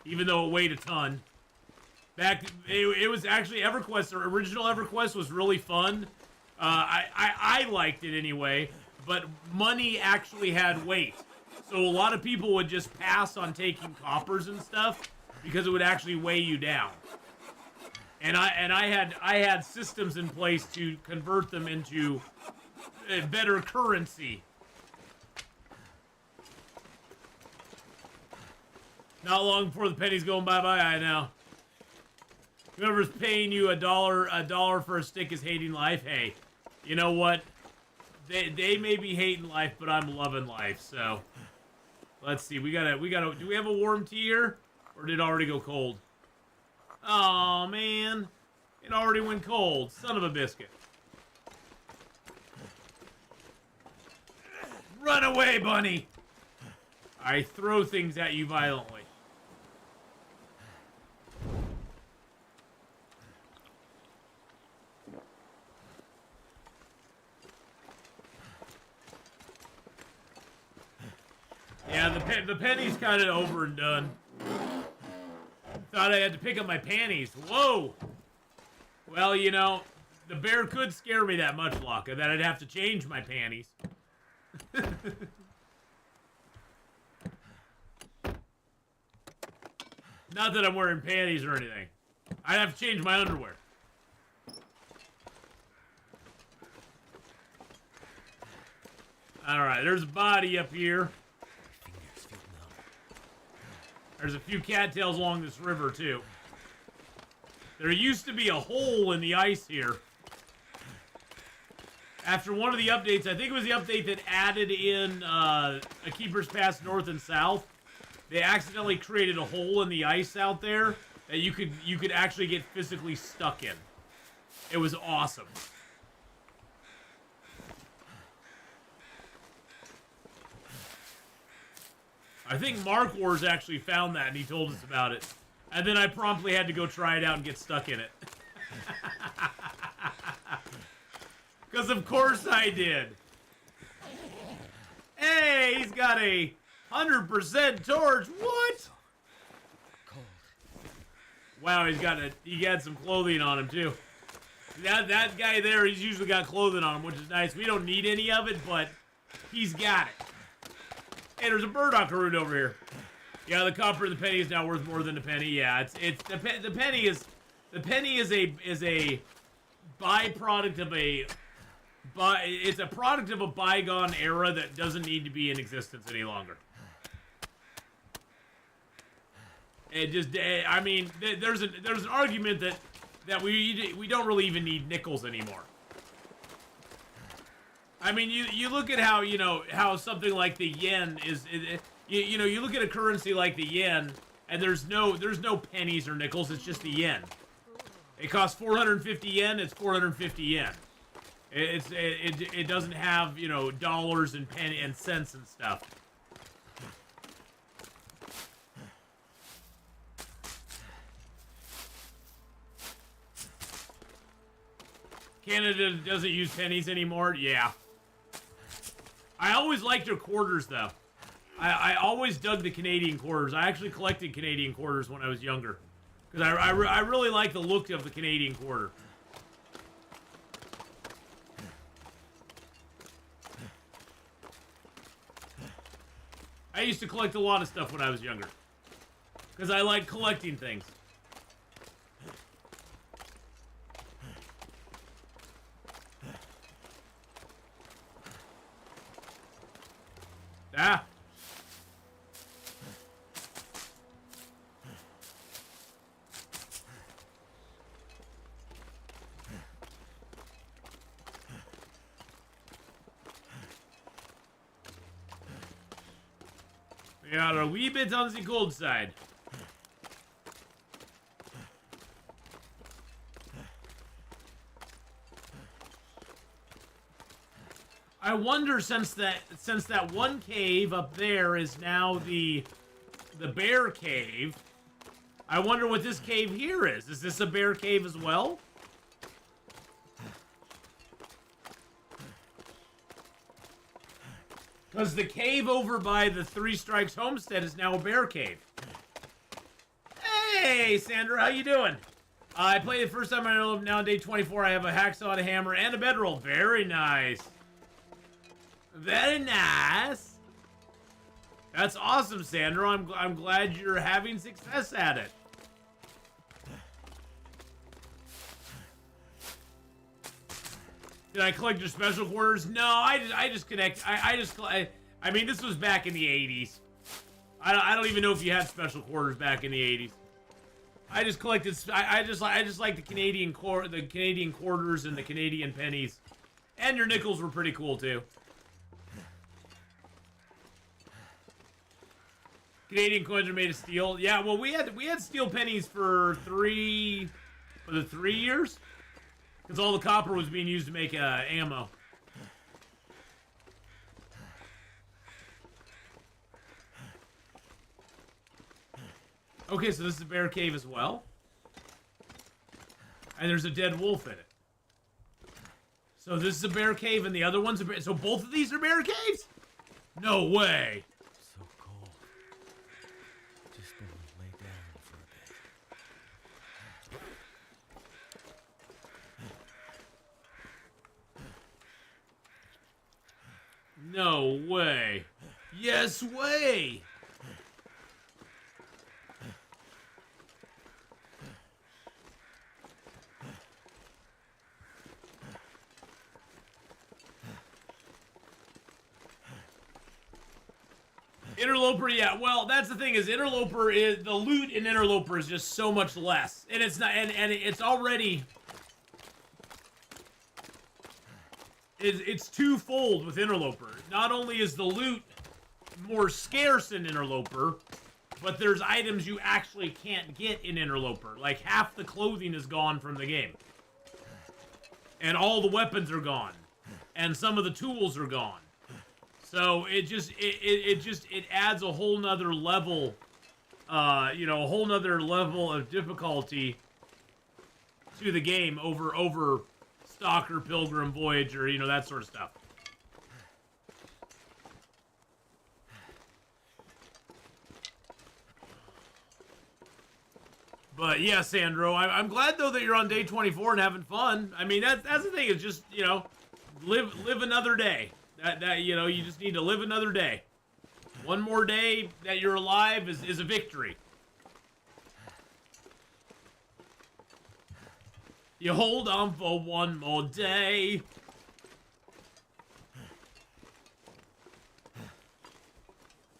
Even though it weighed a ton. It was actually EverQuest, or original EverQuest was really fun. I liked it anyway, but money actually had weight. So a lot of people would just pass on taking coppers and stuff because it would actually weigh you down. And I had systems in place to convert them into a better currency. Not long before the penny's going bye-bye, I know. Whoever's paying you a dollar for a stick is hating life. Hey, you know what? They may be hating life, but I'm loving life. So let's see. We gotta. Do we have a warm tea here, or did it already go cold? Oh man, it already went cold. Son of a biscuit. Run away, bunny! I throw things at you violently. Yeah, the penny's kind of over and done. Thought I had to pick up my panties. Whoa! Well, you know, the bear could scare me that much, Locka, that I'd have to change my panties. Not that I'm wearing panties or anything. I'd have to change my underwear. Alright, there's a body up here. There's a few cattails along this river, too. There used to be a hole in the ice here. After one of the updates, I think it was the update that added in a Keeper's Pass North and South, they accidentally created a hole in the ice out there that you could actually get physically stuck in. It was awesome. I think Mark Wars actually found that and he told us about it. And then I promptly had to go try it out and get stuck in it. Because of course I did. Hey, he's got a 100% torch. What? Cold. Wow, he had some clothing on him too. That guy there, he's usually got clothing on him, which is nice. We don't need any of it, but he's got it. Hey, there's a burdock root over here. Yeah, the copper and the penny is now worth more than a penny. Yeah, it's the penny is a byproduct of it's a product of a bygone era that doesn't need to be in existence any longer. I mean, there's an argument that we don't really even need nickels anymore. I mean, you look at how something like the yen is, you look at a currency like the yen, and there's no pennies or nickels. It's just the yen. It costs 450 yen. It's 450 yen. It doesn't have dollars and penny and cents and stuff. Canada doesn't use pennies anymore. Yeah. I always liked their quarters though. I always dug the Canadian quarters. I actually collected Canadian quarters when I was younger. Because I really like the look of the Canadian quarter. I used to collect a lot of stuff when I was younger. Because I like collecting things. Ah! We are a wee bit on the cold side. I wonder, since that one cave up there is now the bear cave, I wonder what this cave here is. Is this a bear cave as well? Because the cave over by the Three Strikes Homestead is now a bear cave. Hey, Sandra, how you doing? I played the first time I know now on day 24. I have a hacksaw, a hammer, and a bedroll. Very nice. Very nice. That's awesome, Sandra. I'm glad you're having success at it. Did I collect your special quarters? No, I just connect. I mean, this was back in the 80s. I don't even know if you had special quarters back in the 80s. I just collected. I just like the Canadian quarters and the Canadian pennies, and your nickels were pretty cool too. Canadian coins are made of steel. Yeah, well, we had steel pennies for 3 years? Because all the copper was being used to make ammo. Okay, so this is a bear cave as well. And there's a dead wolf in it. So this is a bear cave and the other one's a bear... So both of these are bear caves? No way. So cold. Just gonna lay down for a bit. No way. Yes way. Interloper, yeah. Well, that's the thing is Interloper is the loot in Interloper is just so much less, and it's not, and it's already it's twofold with Interloper. Not only is the loot more scarce in Interloper, but there's items you actually can't get in Interloper. Like half the clothing is gone from the game, and all the weapons are gone, and some of the tools are gone. So it adds a whole nother level, a whole nother level of difficulty to the game over Stalker, Pilgrim, Voyager, that sort of stuff. But yeah, Sandro, I'm glad though that you're on day 24 and having fun. I mean, that's the thing. Is just live another day. You just need to live another day. One more day that you're alive is a victory. You hold on for one more day.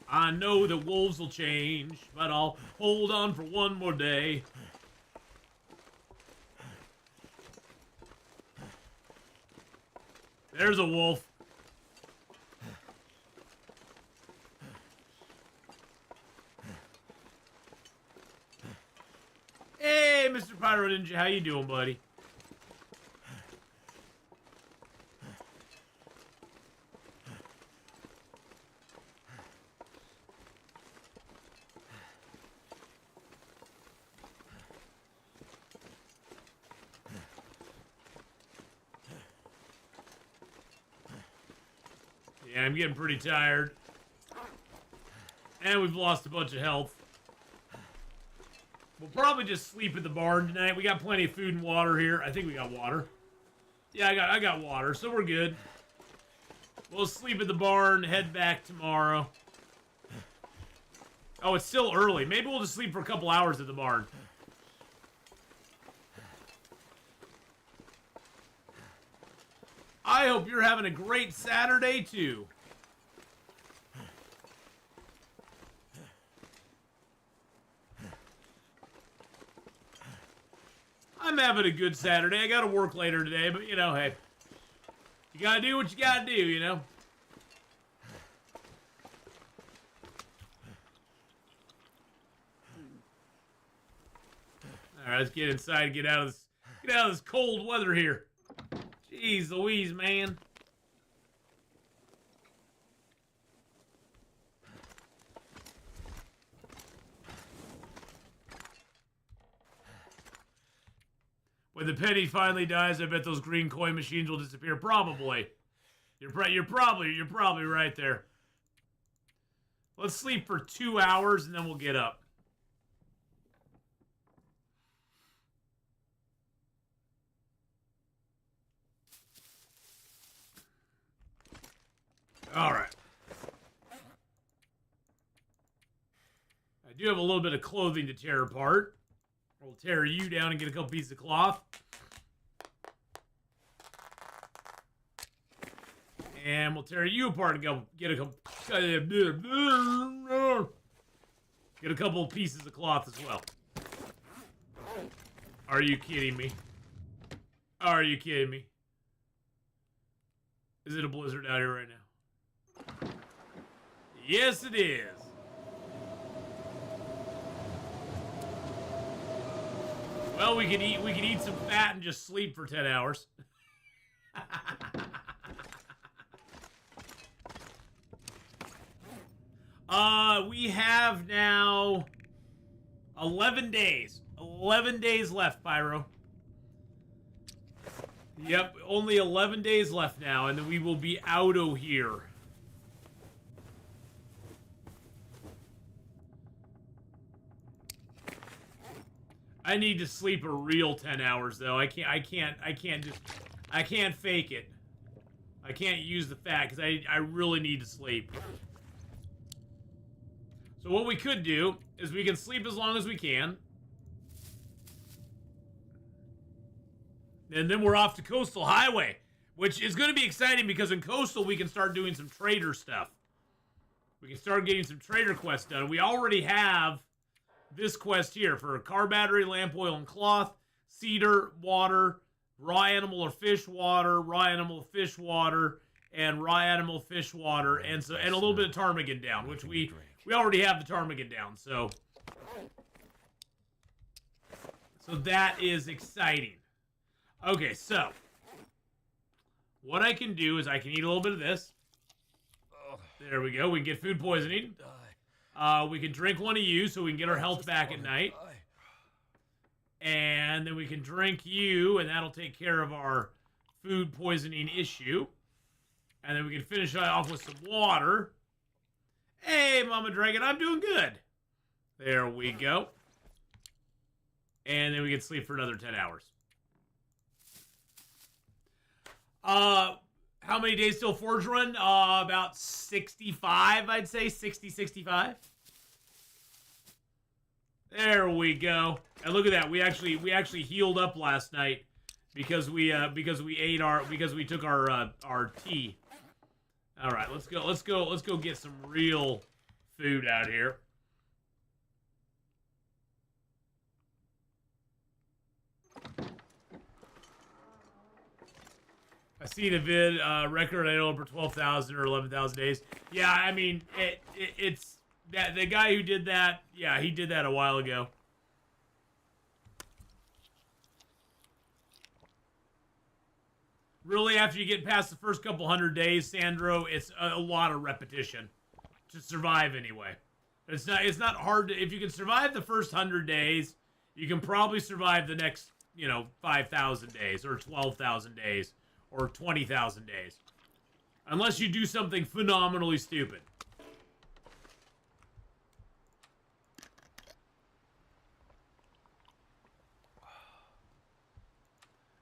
I know the wolves will change, but I'll hold on for one more day. There's a wolf. Hey, Mr. Pyro Ninja, how you doing, buddy? Yeah, I'm getting pretty tired. And we've lost a bunch of health. We'll probably just sleep at the barn tonight. We got plenty of food and water here. I think we got water. Yeah, I got water, so we're good. We'll sleep at the barn, head back tomorrow. Oh, it's still early. Maybe we'll just sleep for a couple hours at the barn. I hope you're having a great Saturday, too. I'm having a good Saturday. I gotta work later today, but, hey. You gotta do what you gotta do, Alright, let's get inside and get out of this cold weather here. Jeez Louise, man. When the penny finally dies, I bet those green coin machines will disappear. Probably. You're probably right there. Let's sleep for 2 hours and then we'll get up. All right. I do have a little bit of clothing to tear apart. We'll tear you down and get a couple pieces of cloth. And we'll tear you apart and get a couple pieces of cloth as well. Are you kidding me? Are you kidding me? Is it a blizzard out here right now? Yes, it is. Well, we could eat some fat and just sleep for 10 hours. We have now 11 days. 11 days left, Pyro. Yep, only 11 days left now, and then we will be out of here. I need to sleep a real 10 hours though. I can't fake it. I can't use the fat because I really need to sleep. So what we could do is we can sleep as long as we can. And then we're off to Coastal Highway, which is going to be exciting because in Coastal we can start doing some trader stuff. we can start getting some trader quests done. We already have this quest here for car battery, lamp oil, and cloth, cedar, water, raw animal or fish water, raw animal, fish water, and raw animal, fish water, and a little bit of ptarmigan down, which we already have the ptarmigan down, so that is exciting. Okay, so what I can do is I can eat a little bit of this. There we go. We can get food poisoning. We can drink one of you so we can get our health back at night. And then we can drink you, and that'll take care of our food poisoning issue. And then we can finish off with some water. Hey, Mama Dragon, I'm doing good. There we go. And then we can sleep for another 10 hours. How many days till Forge Run? About 65, I'd say. 60, 65. There we go. And look at that. We actually healed up last night because we took our tea. All right, let's go get some real food out here. I see the vid record. I know over 12,000 or 11,000 days. Yeah, I mean it's that the guy who did that. Yeah, he did that a while ago. Really, after you get past the first couple 100 days, Sandro, it's a lot of repetition to survive anyway. It's not hard to, if you can survive the first 100 days, you can probably survive the next 5,000 days or 12,000 days. Or 20,000 days. Unless you do something phenomenally stupid.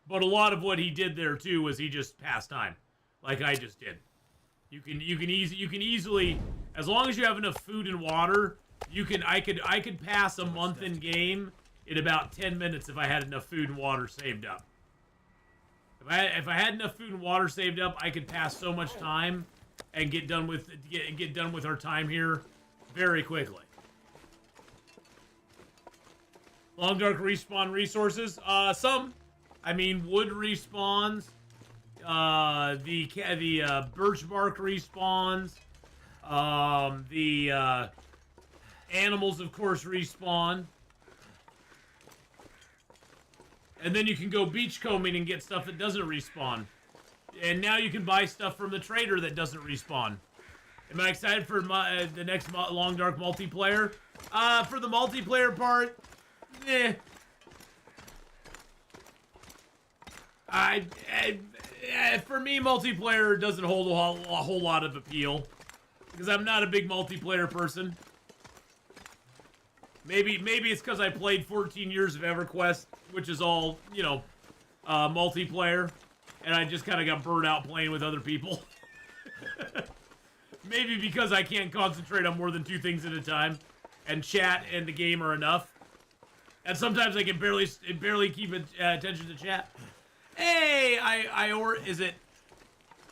But a lot of what he did there too was he just passed time. Like I just did. You can easily, as long as you have enough food and water, I could pass a month in game in about 10 minutes if I had enough food and water saved up. If I had enough food and water saved up, I could pass so much time and get done with our time here very quickly. Long Dark respawn resources, some. I mean, wood respawns. The birch bark respawns. The animals, of course, respawn. And then you can go beachcombing and get stuff that doesn't respawn. And now you can buy stuff from the trader that doesn't respawn. Am I excited for the next Long Dark multiplayer? For the multiplayer part, for me, multiplayer doesn't hold a whole lot of appeal. Because I'm not a big multiplayer person. Maybe it's because I played 14 years of EverQuest, which is all, multiplayer, and I just kind of got burned out playing with other people. Maybe because I can't concentrate on more than 2 things at a time, and chat and the game are enough. And sometimes I can barely keep attention to chat. Hey, is it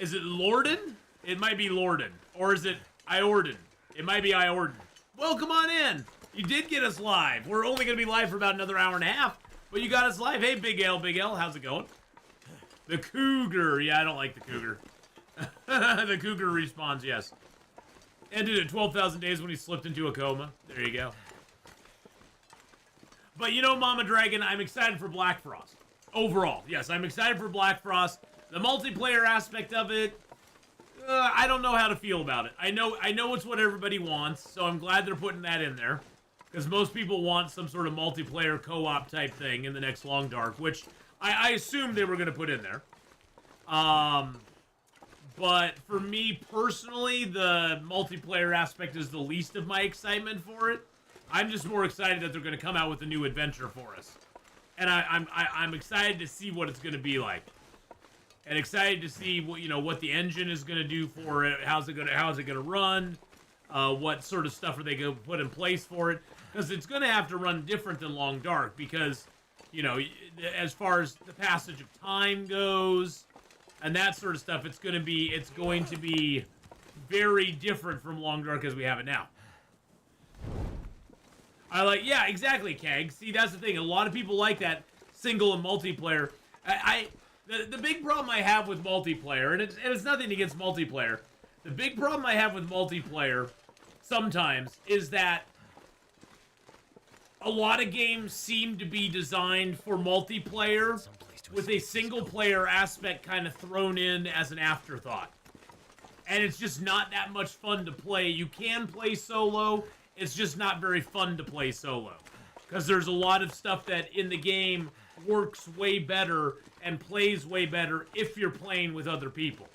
Lorden? It might be Lorden. Or is it Iorden? It might be Iorden. Well, come on in. You did get us live. We're only going to be live for about another hour and a half, but you got us live. Hey, Big L, how's it going? The Cougar. Yeah, I don't like the Cougar. The Cougar respawns, yes. Ended at 12,000 days when he slipped into a coma. There you go. But Mama Dragon, I'm excited for Black Frost. Overall, yes, I'm excited for Black Frost. The multiplayer aspect of it, I don't know how to feel about it. I know it's what everybody wants, so I'm glad they're putting that in there. Because most people want some sort of multiplayer co-op type thing in the next Long Dark, which I assumed they were going to put in there. But for me personally, the multiplayer aspect is the least of my excitement for it. I'm just more excited that they're going to come out with a new adventure for us. And I'm excited to see what it's going to be like. And excited to see what the engine is going to do for it. How's it going to run? What sort of stuff are they going to put in place for it? Because it's going to have to run different than Long Dark because, as far as the passage of time goes and that sort of stuff, it's going to be very different from Long Dark as we have it now. Yeah, exactly, Keg. See, that's the thing. A lot of people like that single and multiplayer. The big problem I have with multiplayer, and it's nothing against multiplayer. The big problem I have with multiplayer sometimes is that a lot of games seem to be designed for multiplayer with a single player aspect kind of thrown in as an afterthought. And it's just not that much fun to play. You can play solo, it's just not very fun to play solo. Because there's a lot of stuff that in the game works way better and plays way better if you're playing with other people.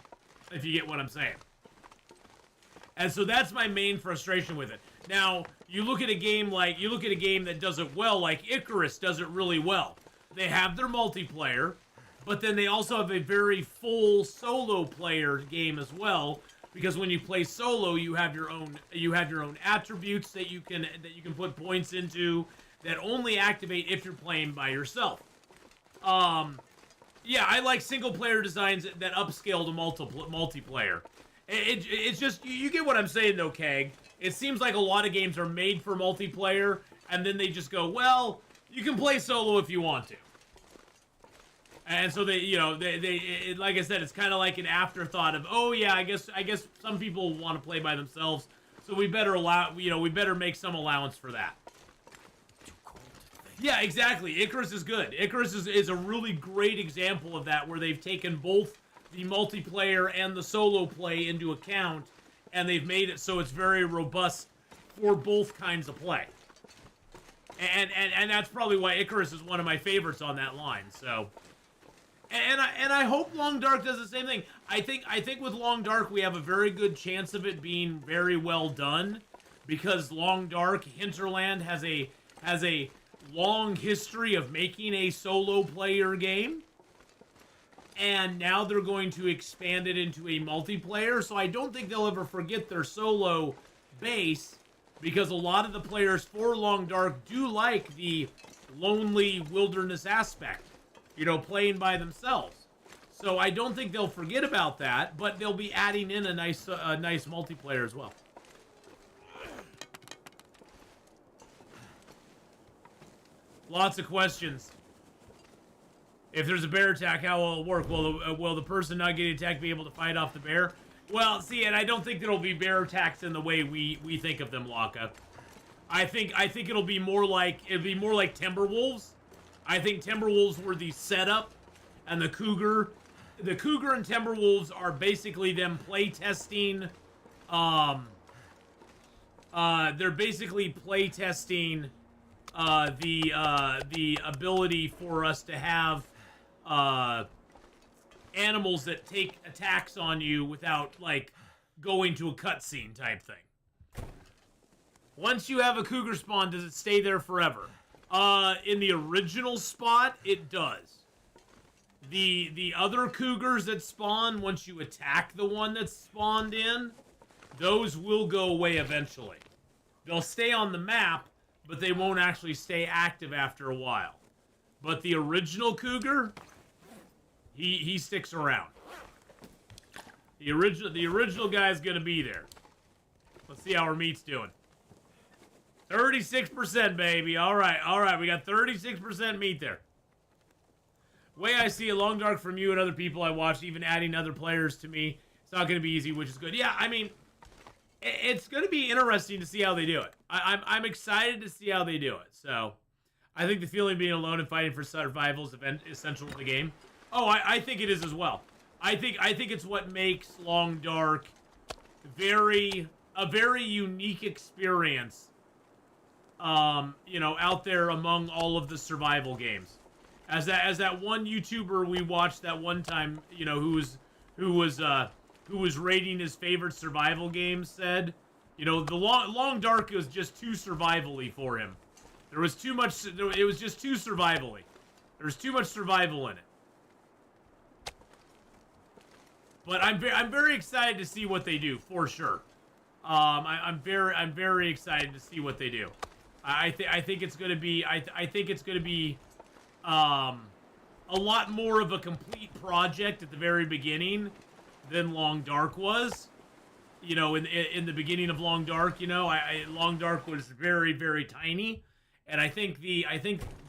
If you get what I'm saying. And so that's my main frustration with it. Now, you look at a game that does it well, like Icarus does it really well. They have their multiplayer, but then they also have a very full solo player game as well, because when you play solo, you have your own attributes that you can put points into that only activate if you're playing by yourself. Yeah, I like single player designs that upscale to multiplayer. It's just, you get what I'm saying though, Keg. It seems like a lot of games are made for multiplayer, and then they just go, well, you can play solo if you want to. And so they like I said, it's kind of like an afterthought of, oh yeah, I guess some people want to play by themselves, so we better make some allowance for that. Yeah, exactly. Icarus is good. Icarus is a really great example of that, where they've taken both the multiplayer and the solo play into account, and they've made it so it's very robust for both kinds of play. And that's probably why Icarus is one of my favorites on that line. So, and I hope Long Dark does the same thing. I think with Long Dark we have a very good chance of it being very well done, because Long Dark Hinterland has a long history of making a solo player game, and now they're going to expand it into a multiplayer, so I don't think they'll ever forget their solo base, because a lot of the players for Long Dark do like the lonely wilderness aspect, playing by themselves. So I don't think they'll forget about that, but they'll be adding in a nice multiplayer as well. Lots of questions. If there's a bear attack, how will it work? Will the person not getting attacked be able to fight off the bear? Well, see, and I don't think there'll be bear attacks in the way we think of them, Laka. I think it'll be more like Timberwolves. I think Timberwolves were the setup, and the Cougar and Timberwolves are basically them play testing. They're basically play testing the ability for us to have animals that take attacks on you without, like, going to a cutscene type thing. Once you have a cougar spawn, does it stay there forever? In the original spot, it does. The other cougars that spawn, once you attack the one that's spawned in, those will go away eventually. They'll stay on the map, but they won't actually stay active after a while. But the original cougar, he sticks around. The original guy's gonna be there. Let's see how our meat's doing. 36%, baby. All right. We got 36% meat there. Way I see it, Long Dark from you and other people I watched, even adding other players to me, it's not going to be easy, which is good. Yeah, I mean, it's going to be interesting to see how they do it. I'm excited to see how they do it. So, I think the feeling of being alone and fighting for survival is essential to the game. Oh, I think it is as well. I think it's what makes Long Dark a very unique experience. Out there among all of the survival games. As that one YouTuber we watched that one time, who was rating his favorite survival games said, the Long Dark was just too survival-y for him. There was too much. It was just too survival-y. There was too much survival in it. But I'm very excited to see what they do, for sure. I'm very excited to see what they do. I think it's gonna be a lot more of a complete project at the very beginning than Long Dark was. you know, in the beginning of Long Dark, you know, Long Dark was very, very tiny, and I think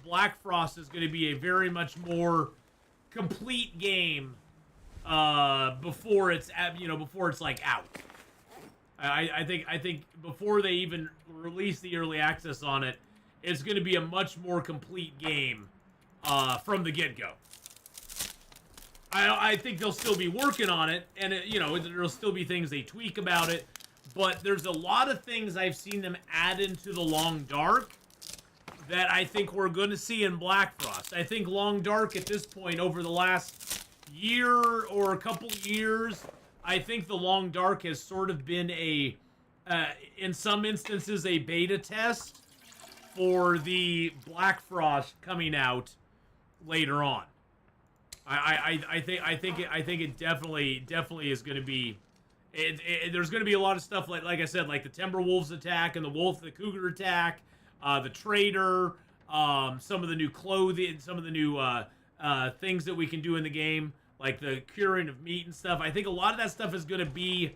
Black Frost is going to be a very much more complete game before it's like out. I think before they even release the early access on it, it's going to be a much more complete game from the get-go. I think they'll still be working on it, and you know, there'll still be things they tweak about it, but there's a lot of things I've seen them add into the Long Dark that I think we're going to see in Black Frost. I think Long Dark at this point, over the last year or a couple years, I think the Long Dark has sort of been in some instances, a beta test for the Black Frost coming out later on. I think it definitely is going to be. There's going to be a lot of stuff like I said, like the Timberwolves attack and the Cougar attack, the Trader, some of the new clothing, some of the new things that we can do in the game, like the curing of meat and stuff. I think a lot of that stuff is going to be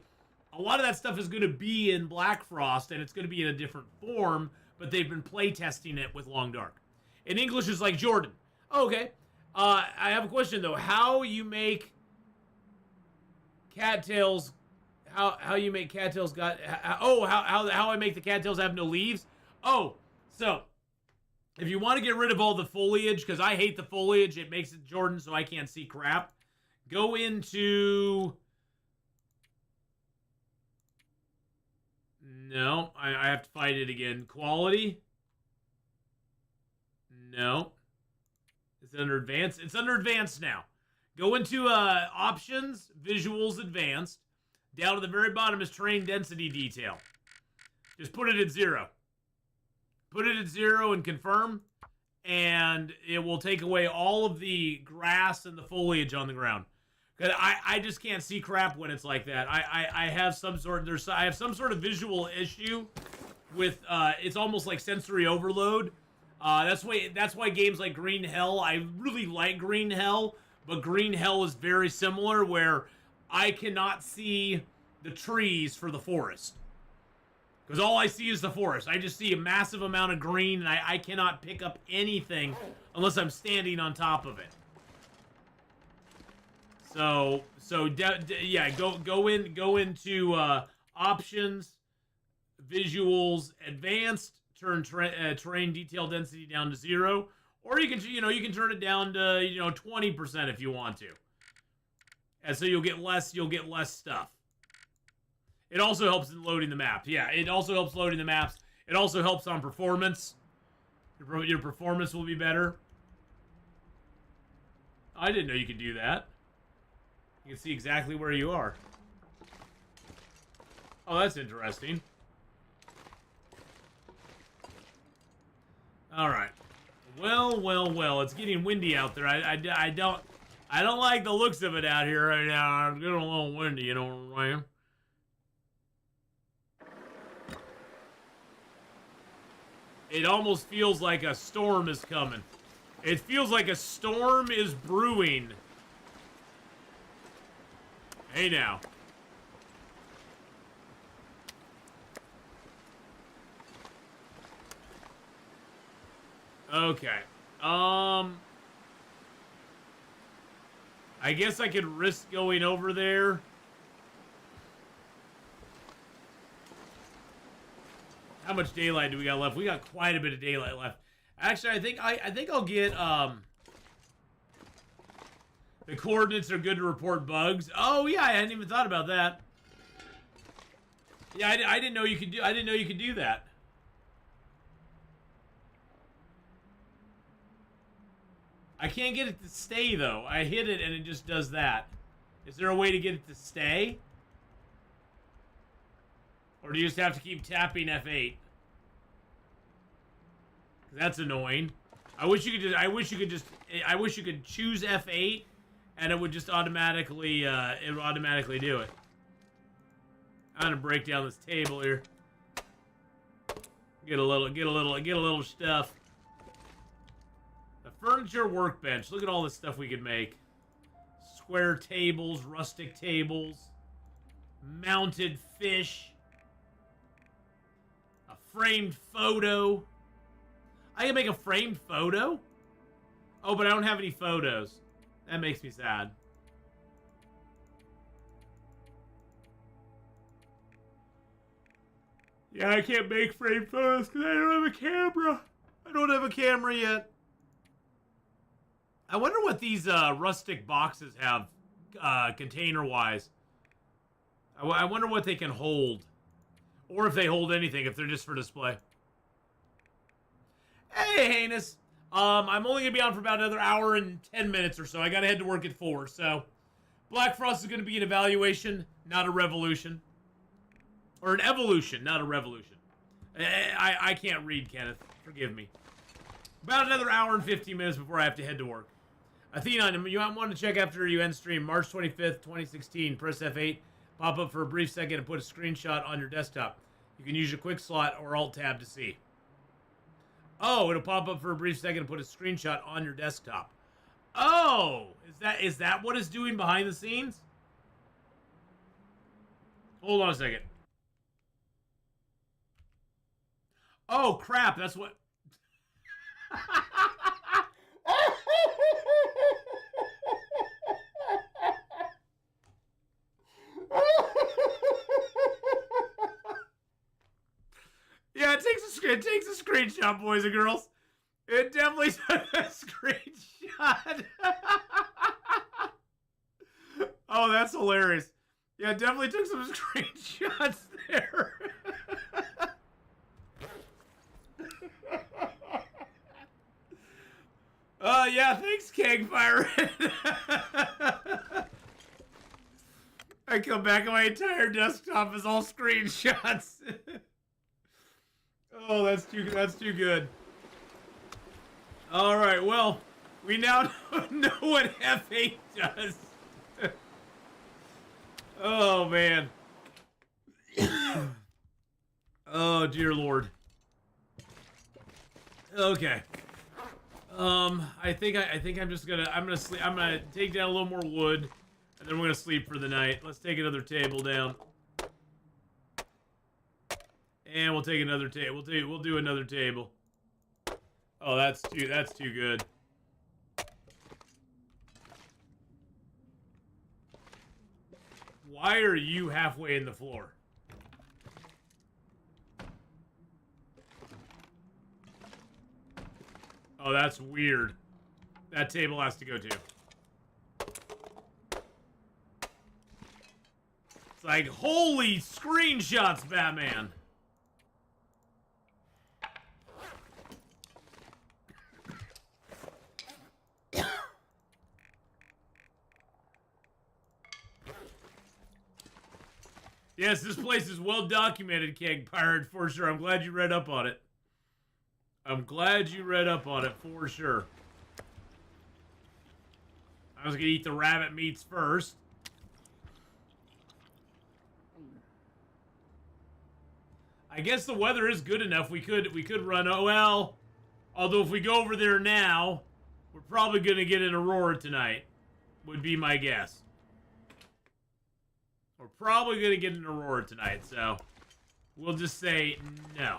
in Black Frost, and it's going to be in a different form. But they've been play testing it with Long Dark. In English, it's like Jordan. Oh, okay. I have a question though. How you make cattails? How you make cattails? How I make the cattails have no leaves? Oh, so if you want to get rid of all the foliage, because I hate the foliage, it makes it Jordan so I can't see crap. Go into. No, I have to find it again. Quality. No. It's under advanced. It's under advanced now. Go into options, visuals, advanced. Down to the very bottom is terrain density detail. Just put it at 0. Put it at 0 and confirm, and it will take away all of the grass and the foliage on the ground. Cause I just can't see crap when it's like that. I have some sort of visual issue with it's almost like sensory overload. That's why games like Green Hell, I really like Green Hell, but Green Hell is very similar where I cannot see the trees for the forest. Because all I see is the forest. I just see a massive amount of green, and I cannot pick up anything unless I'm standing on top of it. So yeah, go into options, visuals, advanced. Turn terrain detail density down to 0, or you can turn it down to 20% if you want to, and so you'll get less stuff. It also helps in loading the map. Yeah, it also helps loading the maps. It also helps on performance. Your performance will be better. I didn't know you could do that. You can see exactly where you are. Oh, that's interesting. All right. Well. It's getting windy out there. I don't like the looks of it out here right now. It's getting a little windy, you know what I'm saying? It almost feels like a storm is coming. It feels like a storm is brewing. Hey now. Okay. I guess I could risk going over there. How much daylight do we got left? We got quite a bit of daylight left. Actually, I think I'll get the coordinates are good to report bugs. Oh yeah, I hadn't even thought about that. Yeah, I didn't know you could do. I didn't know you could do that. I can't get it to stay, though. I hit it, and it just does that. Is there a way to get it to stay? Or do you just have to keep tapping F8? That's annoying. I wish you could choose F8, and it would just automatically, do it. I'm gonna break down this table here. Get a little stuff. Furniture workbench. Look at all this stuff we could make. Square tables, rustic tables. Mounted fish. A framed photo. I can make a framed photo? Oh, but I don't have any photos. That makes me sad. Yeah, I can't make framed photos because I don't have a camera. I don't have a camera yet. I wonder what these rustic boxes have container-wise. I wonder what they can hold. Or if they hold anything, if they're just for display. Hey, Heinous. I'm only going to be on for about another hour and 10 minutes or so. I got to head to work at 4, so... Black Frost is going to be an evaluation, not a revolution. Or an evolution, not a revolution. I can't read, Kenneth. Forgive me. About another hour and 15 minutes before I have to head to work. Atheenon, you want to check after you end stream. March 25th, 2016. Press F8. Pop up for a brief second and put a screenshot on your desktop. You can use your quick slot or Alt-Tab to see. Oh, it'll pop up for a brief second and put a screenshot on your desktop. Oh! Is that what it's doing behind the scenes? Hold on a second. Oh, crap. That's what... Yeah, it takes a screenshot, boys and girls. It definitely took a screenshot. Oh, that's hilarious. Yeah, it definitely took some screenshots there. Yeah, thanks, Keg Pirate. I come back and my entire desktop is all screenshots. Oh, that's too good. All right, well, we now know what F8 does. Oh man. Oh dear Lord. Okay. I think I'm gonna sleep. I'm gonna take down a little more wood, and then we're gonna sleep for the night. Let's take another table down. And we'll take another table. We'll do another table. Oh, that's too good. Why are you halfway in the floor? Oh, that's weird. That table has to go too. It's like, holy screenshots, Batman. Yes, this place is well documented, Keg Pirate, for sure. I'm glad you read up on it. I'm glad you read up on it, for sure. I was gonna eat the rabbit meats first. I guess the weather is good enough. We could run. Oh well. Although if we go over there now, we're probably gonna get an aurora tonight. Would be my guess. We're probably going to get an aurora tonight, so we'll just say no.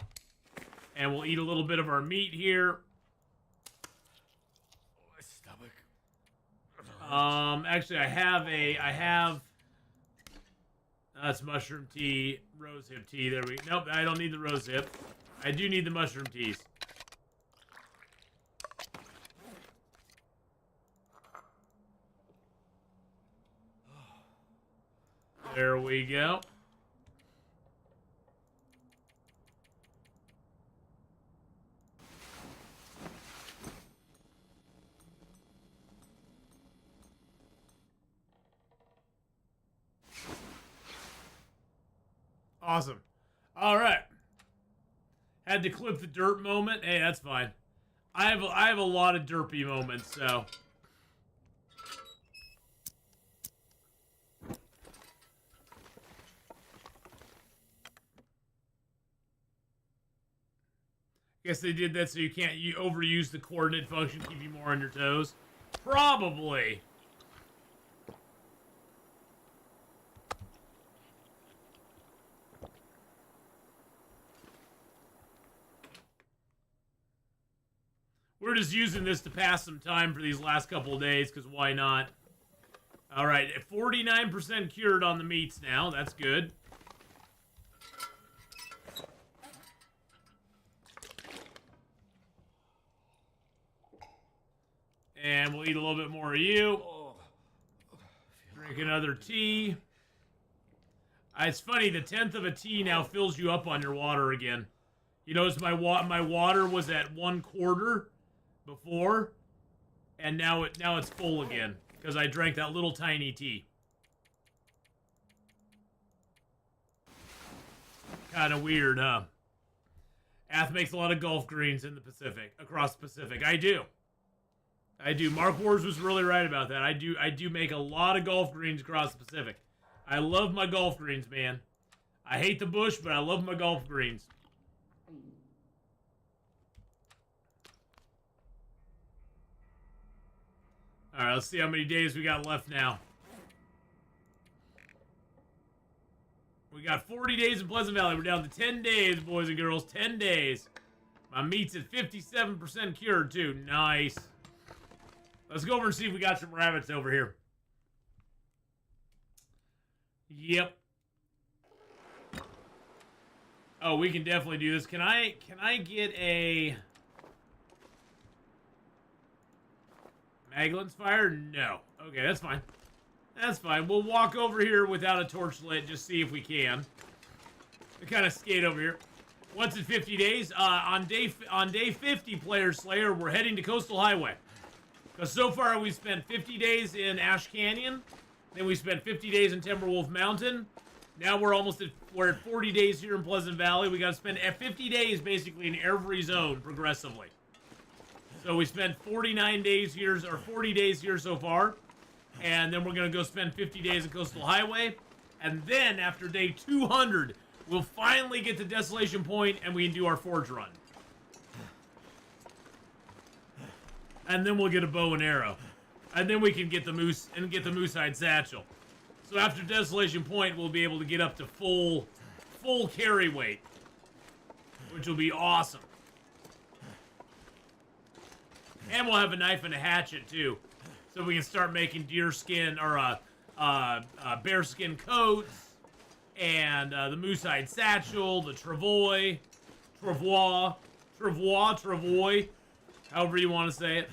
And we'll eat a little bit of our meat here. My stomach. Actually, I have that's mushroom tea, rosehip tea. There we go. Nope, I don't need the rosehip. I do need the mushroom teas. There we go. Awesome. All right. Had to clip the derp moment. Hey, that's fine. I have a lot of derpy moments, so. Guess they did that so you can't overuse the coordinate function, keep you more on your toes. Probably. We're just using this to pass some time for these last couple of days, because why not? All right, 49% cured on the meats now. That's good. And we'll eat a little bit more of you. Drink another tea. It's funny, the 10th of a tea now fills you up on your water again. You notice my water was at 1/4 before, and now it's full again because I drank that little tiny tea. Kind of weird, huh? Ath makes a lot of Gulf greens in the Pacific, across the Pacific. I do. Mark Wars was really right about that. I do make a lot of Gulf greens across the Pacific. I love my Gulf greens, man. I hate the bush, but I love my Gulf greens. Alright, let's see how many days we got left now. We got 40 days in Pleasant Valley. We're down to 10 days, boys and girls. 10 days. My meat's at 57% cured, too. Nice. Let's go over and see if we got some rabbits over here. Yep. Oh, we can definitely do this. Can I get a Maglin's fire? No. Okay, that's fine. That's fine. We'll walk over here without a torch lit, just see if we can. We kind of skate over here. Once in 50 days, on day 50, Player Slayer, we're heading to Coastal Highway. Because so far we spent 50 days in Ash Canyon. Then we spent 50 days in Timberwolf Mountain. Now we're at 40 days here in Pleasant Valley. We got to spend 50 days basically in every zone progressively. So we spent 49 days here, or 40 days here so far. And then we're going to go spend 50 days in Coastal Highway. And then after day 200, we'll finally get to Desolation Point and we can do our forge run. And then we'll get a bow and arrow. And then we can get the moose and get the moose-hide satchel. So after Desolation Point, we'll be able to get up to full carry weight, which will be awesome. And we'll have a knife and a hatchet too, so we can start making deerskin or bearskin coats, and the moose-hide satchel, the travois, however you want to say it.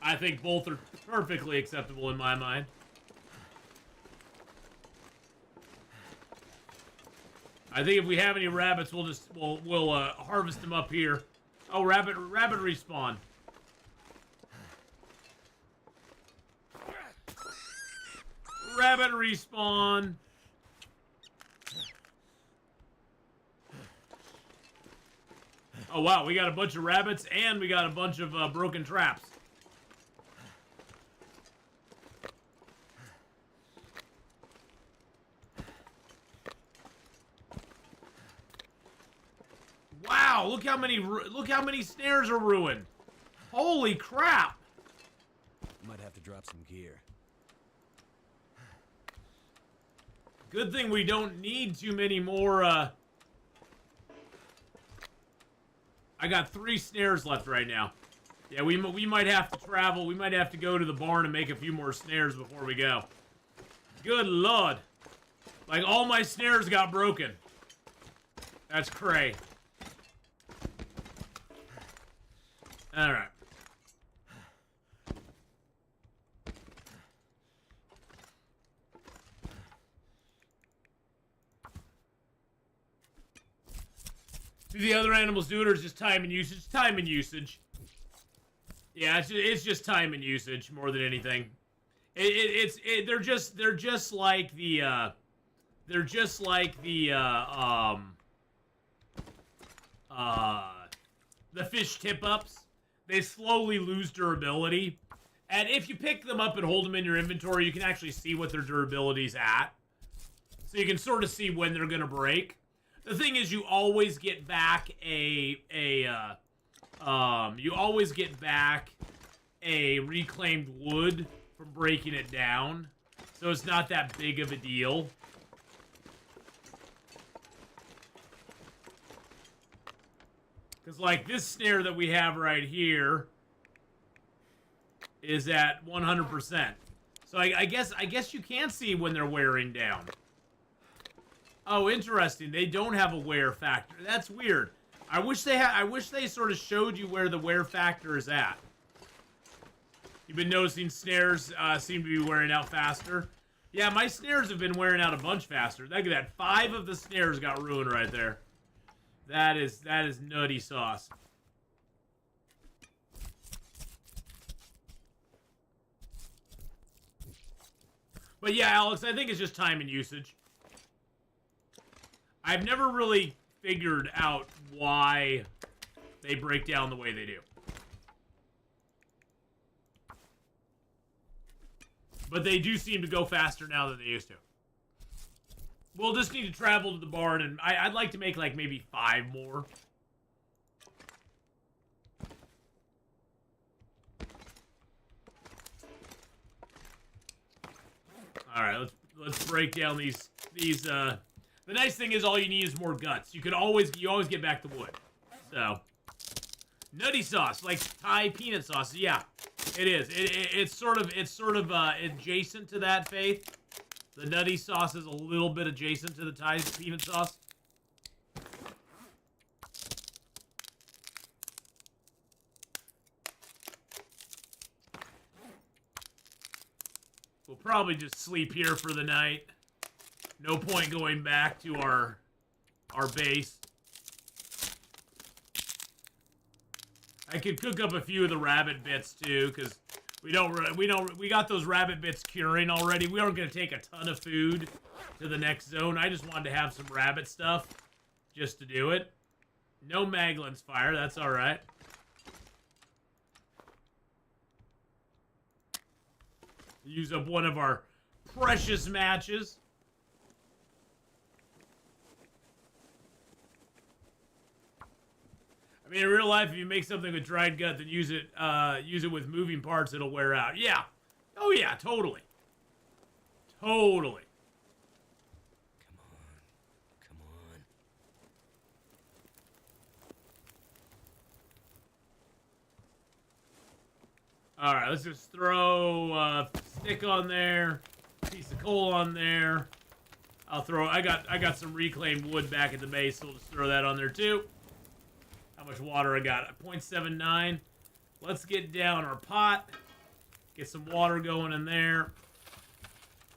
I think both are perfectly acceptable in my mind. I think if we have any rabbits, we'll harvest them up here. Oh, rabbit respawn. Rabbit respawn. Oh wow, we got a bunch of rabbits and we got a bunch of broken traps. Wow, look how many snares are ruined. Holy crap. Might have to drop some gear. Good thing we don't need too many more, I got 3 snares left right now. Yeah, we might have to travel. We might have to go to the barn and make a few more snares before we go. Good lord. Like, all my snares got broken. That's cray. Alright. Do the other animals do it, or is it just time and usage? Time and usage. Yeah, it's just time and usage more than anything. They're just like the fish tip-ups. They slowly lose durability. And if you pick them up and hold them in your inventory, you can actually see what their durability's at. So you can sort of see when they're going to break. The thing is, you always get back a reclaimed wood from breaking it down. So it's not that big of a deal. Because, like, this snare that we have right here is at 100%. So I guess you can see when they're wearing down. Oh, interesting. They don't have a wear factor. That's weird. I wish they sort of showed you where the wear factor is at. You've been noticing snares seem to be wearing out faster. Yeah, my snares have been wearing out a bunch faster. Look at that. 5 of the snares got ruined right there. That is nutty sauce. But yeah, Alex, I think it's just time and usage. I've never really figured out why they break down the way they do. But they do seem to go faster now than they used to. We'll just need to travel to the barn, and I'd like to make, like, maybe 5 more. Alright, let's break down these the nice thing is all you need is more guts. You always get back the wood. So nutty sauce, like Thai peanut sauce. Yeah, it is. It's sort of adjacent to that, Faith. The nutty sauce is a little bit adjacent to the Thai peanut sauce. We'll probably just sleep here for the night. No point going back to our base. I could cook up a few of the rabbit bits too, because we got those rabbit bits curing already. We aren't gonna take a ton of food to the next zone. I just wanted to have some rabbit stuff just to do it. No Maglin's fire, that's all right. Use up one of our precious matches. I mean, in real life, if you make something with dried gut, then use it with moving parts, it'll wear out. Yeah. Oh yeah, totally. Totally. Come on. All right, let's just throw a stick on there, piece of coal on there. I got some reclaimed wood back at the base, so we'll just throw that on there too. How much water I got? 0.79. Let's get down our pot. Get some water going in there.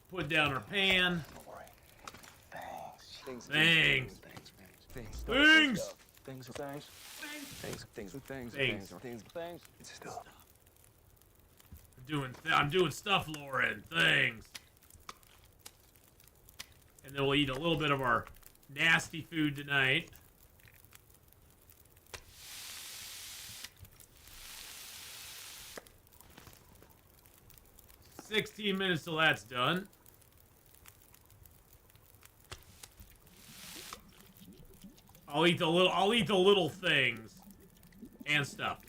Put down our pan. Things. I'm doing stuff, Lauren. Things. And then we'll eat a little bit of our nasty food tonight. 16 minutes till that's done. I'll eat the little things and stuff.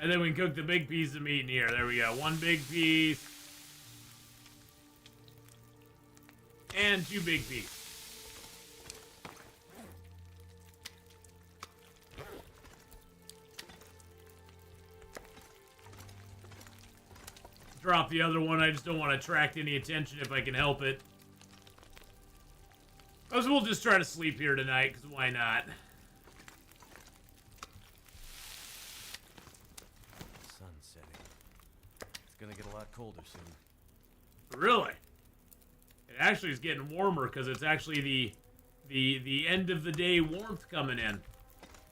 And then we can cook the big piece of meat in here. There we go. 1 big piece. And 2 big pieces. Drop the other one. I just don't want to attract any attention if I can help it. So we'll just try to sleep here tonight, because why not? Sun's setting. It's gonna get a lot colder soon. Really? It actually is getting warmer, because it's actually the end of the day warmth coming in.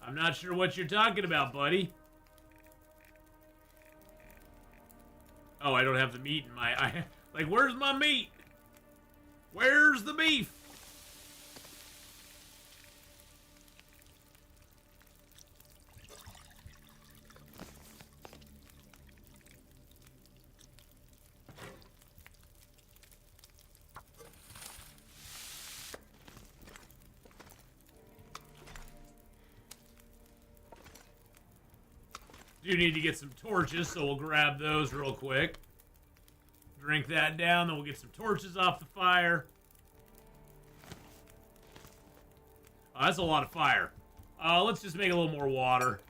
I'm not sure what you're talking about, buddy. Oh, I don't have the meat in my... like, where's my meat? Where's the beef? Do need to get some torches, so we'll grab those real quick. Drink that down, then we'll get some torches off the fire. Oh, that's a lot of fire. Let's just make a little more water.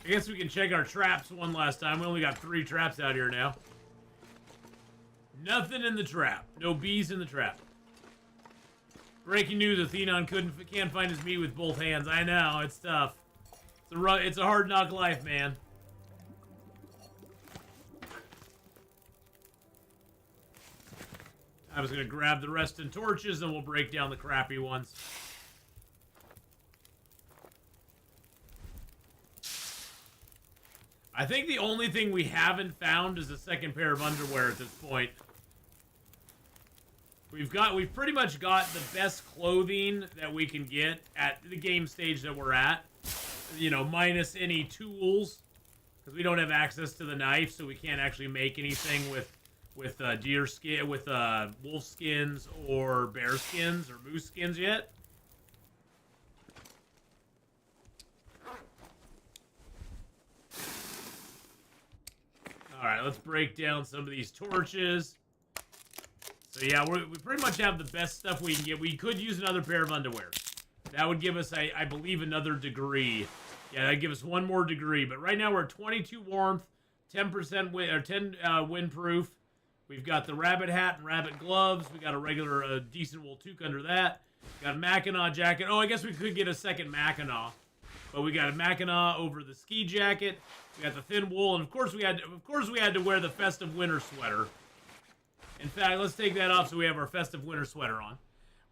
I guess we can check our traps one last time. We only got 3 traps out here now. Nothing in the trap. No bees in the trap. Breaking news, Atheenon can't find his meat with both hands. I know, it's tough. It's a hard knock life, man. I was going to grab the rest in torches, and we'll break down the crappy ones. I think the only thing we haven't found is a second pair of underwear at this point. We've pretty much got the best clothing that we can get at the game stage that we're at. You know, minus any tools, because we don't have access to the knife, so we can't actually make anything with deer skin, with wolf skins or bear skins or moose skins yet. All right, let's break down some of these torches. So yeah, we pretty much have the best stuff we can get. We could use another pair of underwear. That would give us, I believe, another degree. Yeah, that'd give us 1 more degree. But right now we're at 22 warmth, 10% wind, or 10 windproof. We've got the rabbit hat and rabbit gloves. We got a regular, decent wool toque under that. Got a Mackinaw jacket. Oh, I guess we could get a second Mackinaw. But we got a Mackinaw over the ski jacket. We got the thin wool, and of course we had to wear the festive winter sweater. In fact, let's take that off so we have our festive winter sweater on.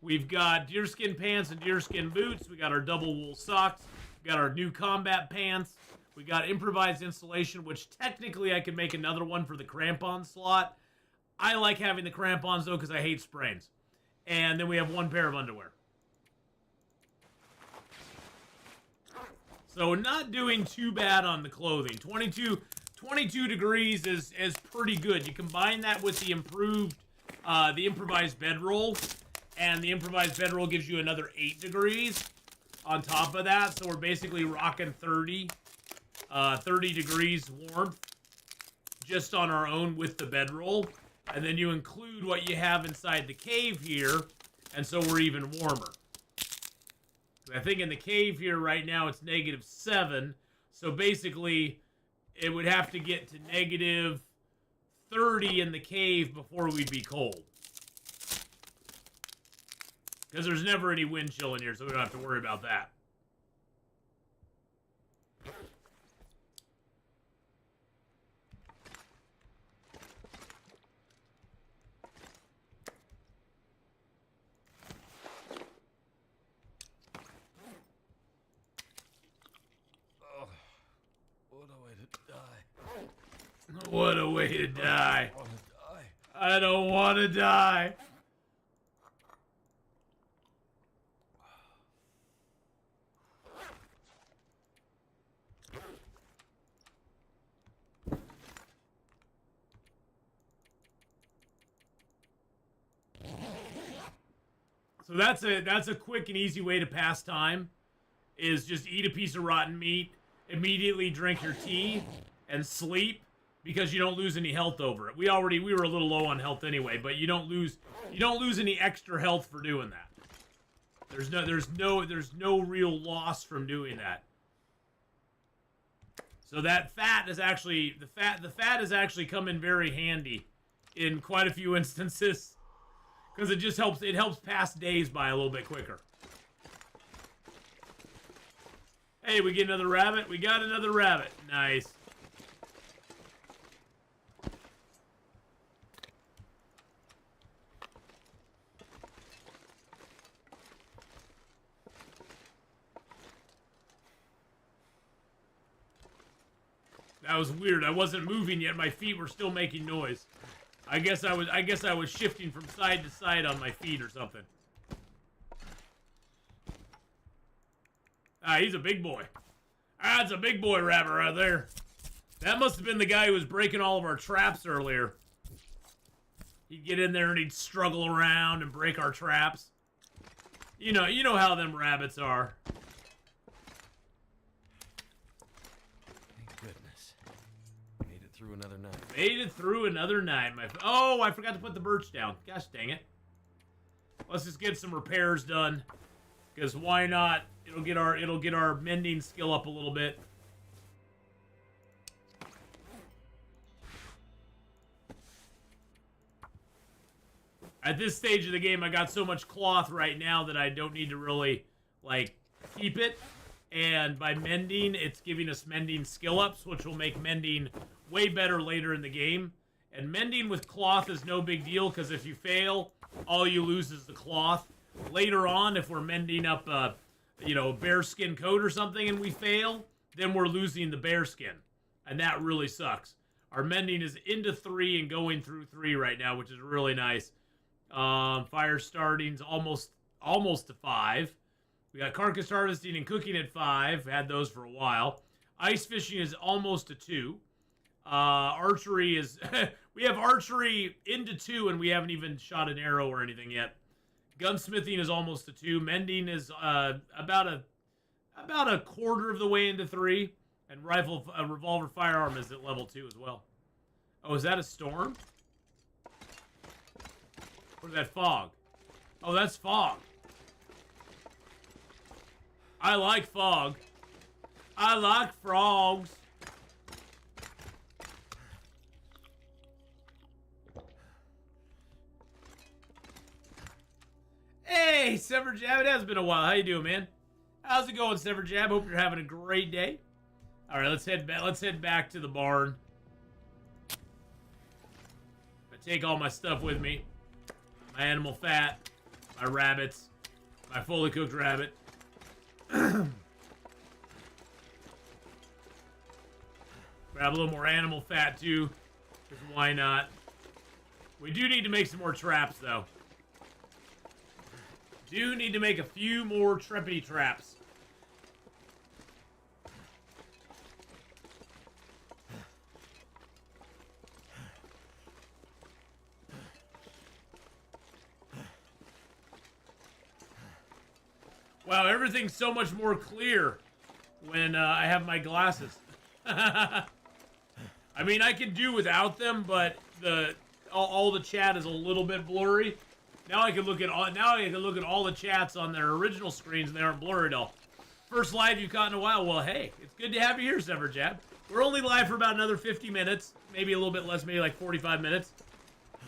We've got deerskin pants and deerskin boots. We got our double wool socks. We got our new combat pants. We got improvised installation, which technically I could make another one for the crampon slot. I like having the crampons though because I hate sprains. And then we have 1 pair of underwear. So not doing too bad on the clothing. 22 degrees is pretty good. You combine that with the the improvised bedroll, and the improvised bedroll gives you another 8 degrees on top of that. So we're basically rocking 30 degrees warmth just on our own with the bedroll. And then you include what you have inside the cave here, and so we're even warmer. I think in the cave here right now it's -7, so basically it would have to get to -30 in the cave before we'd be cold. Because there's never any wind chill in here, so we don't have to worry about that. What a way to die. I don't want to die. So that's a quick and easy way to pass time, is just eat a piece of rotten meat, immediately drink your tea, and sleep, because you don't lose any health over it. We were a little low on health anyway, but you don't lose any extra health for doing that. There's no real loss from doing that. So that fat is actually the fat has actually come in very handy in quite a few instances. Because it just helps pass days by a little bit quicker. Hey, we get another rabbit? We got another rabbit. Nice. That was weird. I wasn't moving yet. My feet were still making noise. I guess I was shifting from side to side on my feet or something. Ah, he's a big boy. That's a big boy rabbit right there. That must have been the guy who was breaking all of our traps earlier. He'd get in there and he'd struggle around and break our traps. You know how them rabbits are. through another night. Made it through another night, Oh, I forgot to put the birch down. Gosh dang it. Let's just get some repairs done. Because why not? It'll get our mending skill up a little bit. At this stage of the game, I got so much cloth right now that I don't need to really, like, keep it. And by mending, it's giving us mending skill ups, which will make mending way better later in the game. And mending with cloth is no big deal, because if you fail, all you lose is the cloth. Later on, if we're mending up, you know, bearskin coat or something and we fail, then we're losing the bearskin. And that really sucks. Our mending is into 3 and going through 3 right now, which is really nice. Fire starting's almost to 5. We got carcass harvesting and cooking at 5. Had those for a while. Ice fishing is almost to 2. Archery is... we have archery into 2 and we haven't even shot an arrow or anything yet. Gunsmithing is almost to 2. Mending is about a quarter of the way into 3. And revolver firearm is at level 2 as well. Oh, is that a storm? What is that, fog? Oh, that's fog. I like fog. I like frogs. Hey, Sever Jab, it has been a while. How you doing, man? How's it going, Sever Jab? Hope you're having a great day. All right, let's head back to the barn. I take all my stuff with me. My animal fat, my rabbits, my fully cooked rabbit. Grab a little more animal fat too, because why not? We do need to make some more traps though. Do need to make a few more treppity traps. Wow, everything's so much more clear when I have my glasses. I mean, I can do without them, but all the chat is a little bit blurry. Now I can look at all the chats on their original screens and they aren't blurry at all. First live you've caught in a while. Well, hey, it's good to have you here, Sever Jab. We're only live for about another 50 minutes, maybe a little bit less, maybe like 45 minutes.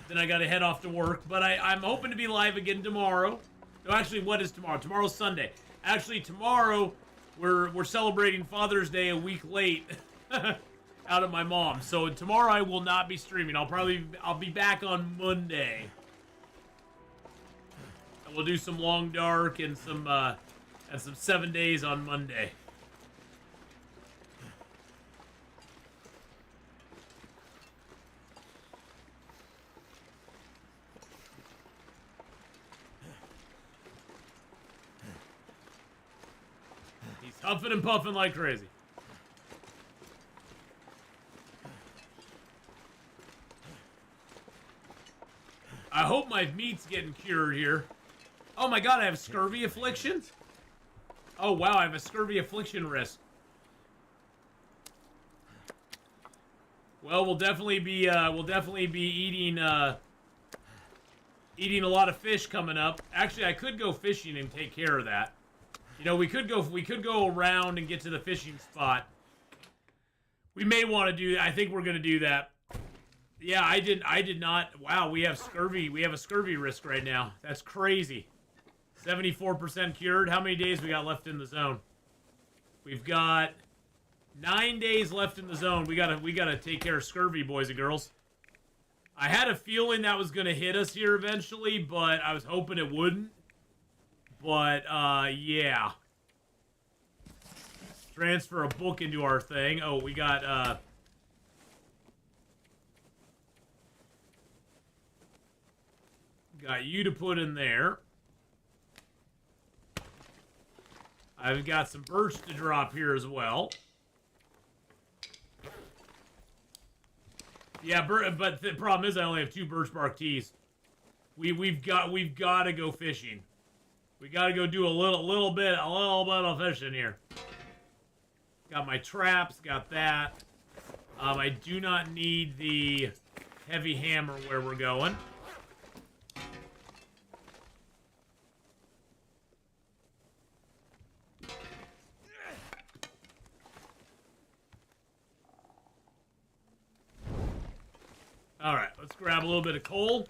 Then I got to head off to work, but I'm hoping to be live again tomorrow. No, actually, what is tomorrow? Tomorrow's Sunday. Actually, tomorrow we're celebrating Father's Day a week late out of my mom. So tomorrow I will not be streaming. I'll be back on Monday. And we'll do some Long Dark and some 7 days on Monday. Huffing and puffing like crazy. I hope my meat's getting cured here. Oh my god, I have scurvy affliction? Oh wow, I have a scurvy affliction risk. Well, we'll definitely be eating eating a lot of fish coming up. Actually, I could go fishing and take care of that. You know, we could go around and get to the fishing spot. We may want to do that. I think we're gonna do that. Yeah, I did not. Wow, we have scurvy. We have a scurvy risk right now. That's crazy. 74% cured. How many days we got left in the zone? We've got 9 days left in the zone. We gotta take care of scurvy, boys and girls. I had a feeling that was gonna hit us here eventually, but I was hoping it wouldn't. But, yeah. Transfer a book into our thing. Oh, we got, got you to put in there. I've got some birch to drop here as well. Yeah, but the problem is I only have 2 birch bark teas. We've got to go fishing. We gotta go do a little bit of fishing here. Got my traps, got that. I do not need the heavy hammer where we're going. Alright, let's grab a little bit of coal.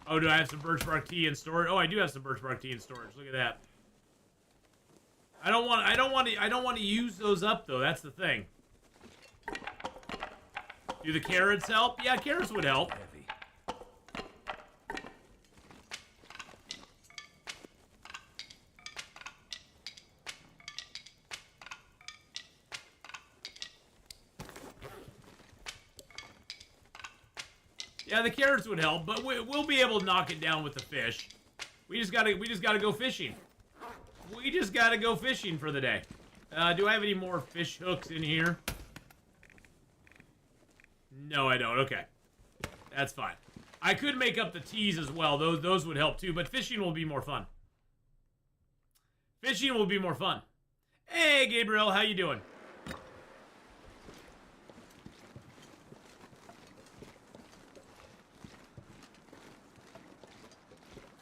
Oh, do I have some birch bark tea in storage? Oh, I do have some birch bark tea in storage. Look at that. I don't want to use those up though. That's the thing. Do the carrots help? Yeah, carrots would help. Heavy. Yeah, the carrots would help, but we'll be able to knock it down with the fish. We just gotta go fishing. We just gotta go fishing for the day. Do I have any more fish hooks in here? No, I don't. Okay, that's fine. I could make up the teas as well. Those would help too, but fishing will be more fun. Fishing will be more fun. Hey, Gabriel, how you doing?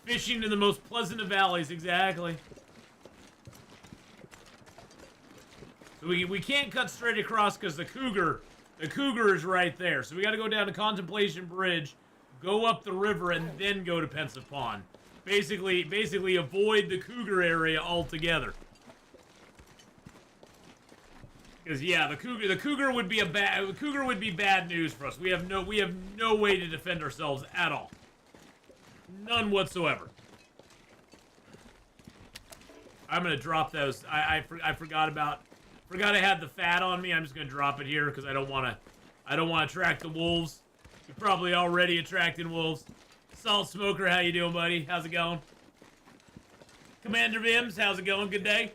Fishing in the most pleasant of valleys, exactly. So we can't cut straight across because the cougar is right there. So we got to go down to Contemplation Bridge, go up the river, and then go to Pensive Pond. Basically avoid the cougar area altogether. Because yeah, the cougar would be bad news for us. We have no way to defend ourselves at all. None whatsoever. I'm gonna drop those. I forgot I had the fat on me. I'm just gonna drop it here because I don't wanna attract the wolves. You're probably already attracting wolves. Salt Smoker, how you doing, buddy? How's it going? Commander Vims, how's it going? Good day.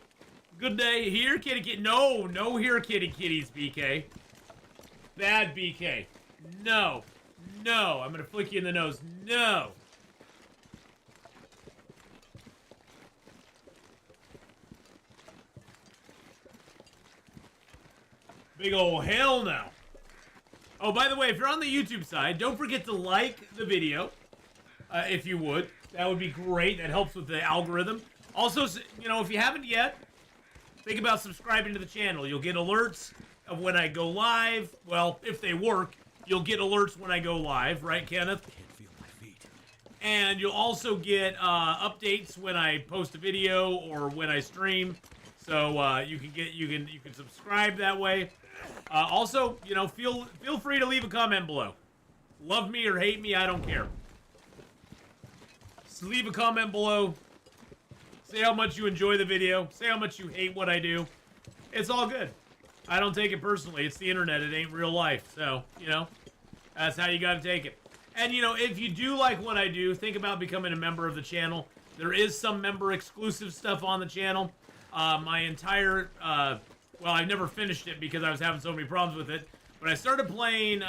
Good day. Here, kitty kitty. No here, kitty kitties, BK. Bad BK. No. I'm gonna flick you in the nose. No. Big ol' hell no. Oh, by the way, if you're on the YouTube side, don't forget to like the video, if you would. That would be great. That helps with the algorithm. Also, you know, if you haven't yet, think about subscribing to the channel. You'll get alerts of when I go live. Well, if they work, you'll get alerts when I go live, right, Kenneth? Can't feel my feet. And you'll also get updates when I post a video or when I stream. So you can subscribe that way. Also, you know, feel free to leave a comment below. Love me or hate me, I don't care. Just leave a comment below. Say how much you enjoy the video. Say how much you hate what I do. It's all good. I don't take it personally. It's the internet. It ain't real life. So, you know, that's how you gotta take it. And, you know, if you do like what I do, think about becoming a member of the channel. There is some member exclusive stuff on the channel. My entire, well, I never finished it because I was having so many problems with it. But I started playing,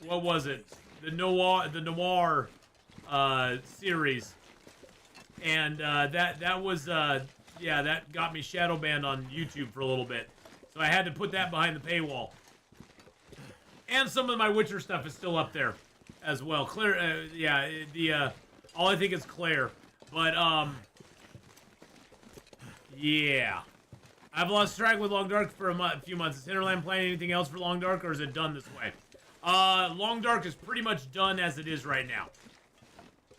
what was it? The Noir, series. And, that was, yeah, that got me shadow banned on YouTube for a little bit. So I had to put that behind the paywall. And some of my Witcher stuff is still up there as well. Claire, yeah, all I think is Claire. But, yeah. I've lost track with Long Dark for a few months. Is Hinterland playing anything else for Long Dark, or is it done this way? Long Dark is pretty much done as it is right now.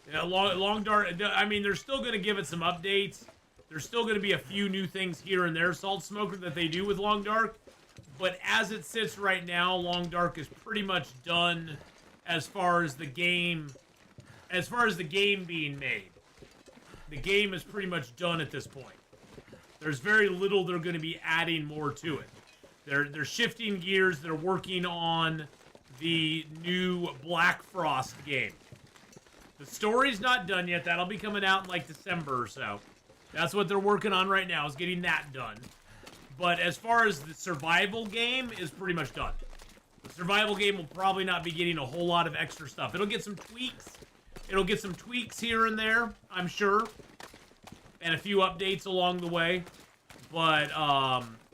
Yeah, Long Dark, I mean, they're still going to give it some updates. There's still going to be a few new things here and there, Salt Smoker, that they do with Long Dark. But as it sits right now, Long Dark is pretty much done as far as the game being made. The game is pretty much done at this point. There's very little they're going to be adding more to it. They're shifting gears. They're working on the new Black Frost game. The story's not done yet. That'll be coming out in like December or so. That's what they're working on right now, is getting that done. But as far as the survival game is pretty much done. The survival game will probably not be getting a whole lot of extra stuff. It'll get some tweaks. It'll get some tweaks here and there, I'm sure. And a few updates along the way. but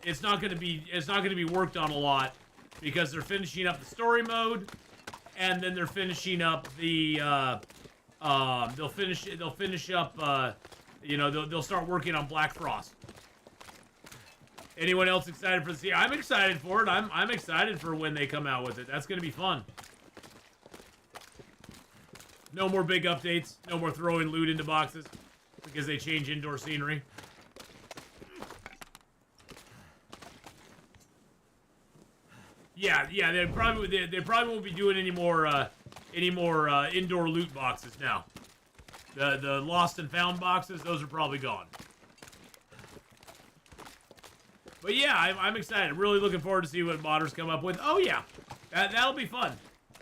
it's not gonna be worked on a lot because they're finishing up the story mode, and then they're finishing up the they'll finish up you know, they'll start working on Black Frost. Anyone else excited for the series? I'm excited for it. I'm excited for when they come out with it. That's gonna be fun. No more big updates. No more throwing loot into boxes because they change indoor scenery. Yeah, they probably won't be doing any more indoor loot boxes now. The lost and found boxes, those are probably gone. But yeah, I'm excited. Really looking forward to see what modders come up with. Oh yeah, that'll be fun.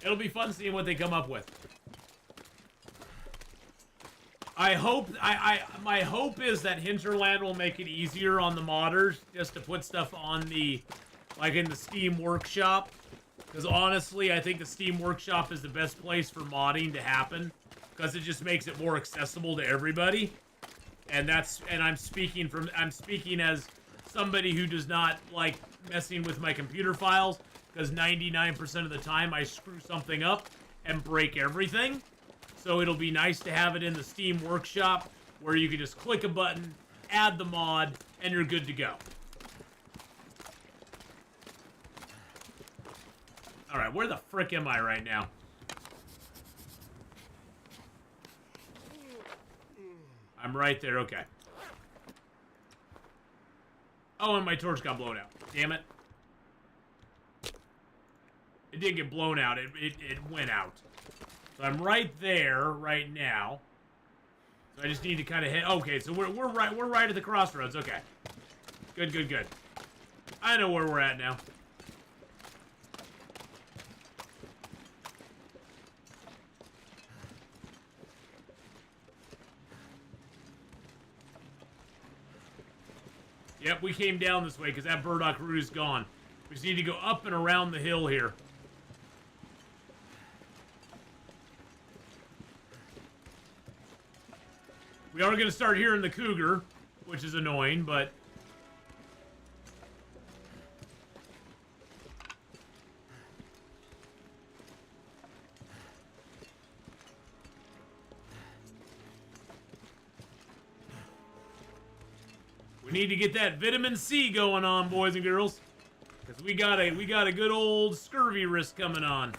It'll be fun seeing what they come up with. I hope my hope is that Hinterland will make it easier on the modders just to put stuff on the, like in the Steam Workshop, because honestly I think the Steam Workshop is the best place for modding to happen, because it just makes it more accessible to everybody. And I'm speaking as somebody who does not like messing with my computer files, because 99% of the time I screw something up and break everything. So it'll be nice to have it in the Steam Workshop where you can just click a button, add the mod, and you're good to go. Alright, where the frick am I right now? I'm right there, okay. Oh, and my torch got blown out. Damn it. It didn't get blown out, it went out. So I'm right there right now. So I just need to kind of hit. Okay, so we're right at the crossroads. Okay, good. I know where we're at now. Yep, we came down this way because that burdock root is gone. We just need to go up and around the hill here. We are going to start hearing the cougar, which is annoying, but... we need to get that vitamin C going on, boys and girls. Because we got a good old scurvy risk coming on.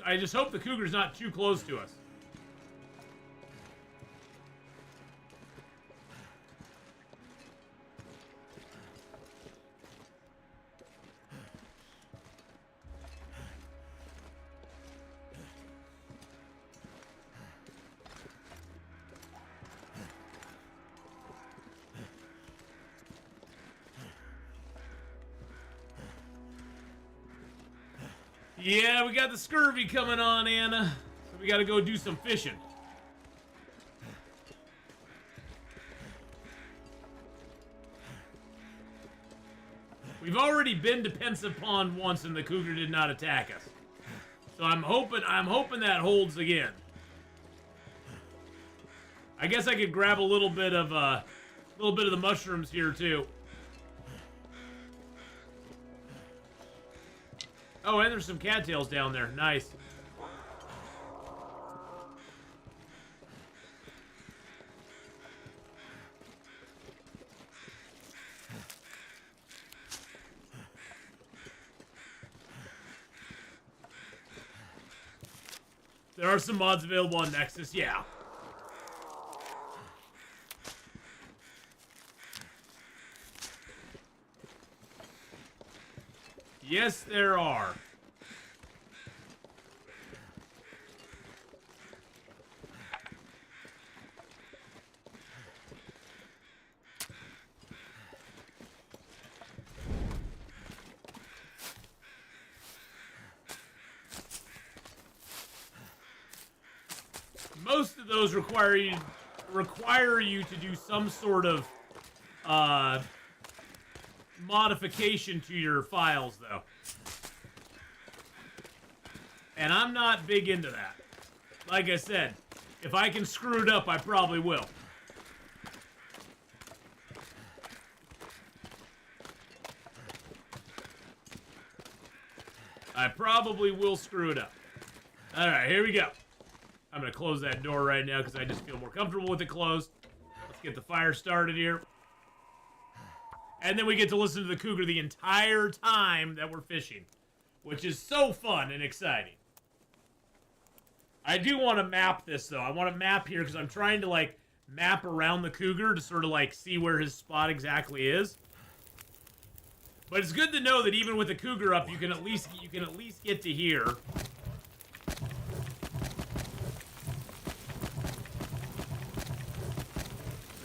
I just hope the cougar's not too close to us. Yeah, we got the scurvy coming on, Anna. So we gotta go do some fishing. We've already been to Pensive Pond once and the cougar did not attack us. So I'm hoping that holds again. I guess I could grab a little bit of the mushrooms here too. Oh, and there's some cattails down there. Nice. There are some mods available on Nexus, yeah. Yes, there are. Most of those require you to do some sort of modification to your files, though. And I'm not big into that. Like I said, if I can screw it up, I probably will. I probably will screw it up. Alright, here we go. I'm going to close that door right now because I just feel more comfortable with it closed. Let's get the fire started here. And then we get to listen to the cougar the entire time that we're fishing, which is so fun and exciting. I do want to map this, though. I want to map here because I'm trying to, like, map around the cougar to sort of, like, see where his spot exactly is. But it's good to know that even with the cougar up, you can at least get to here.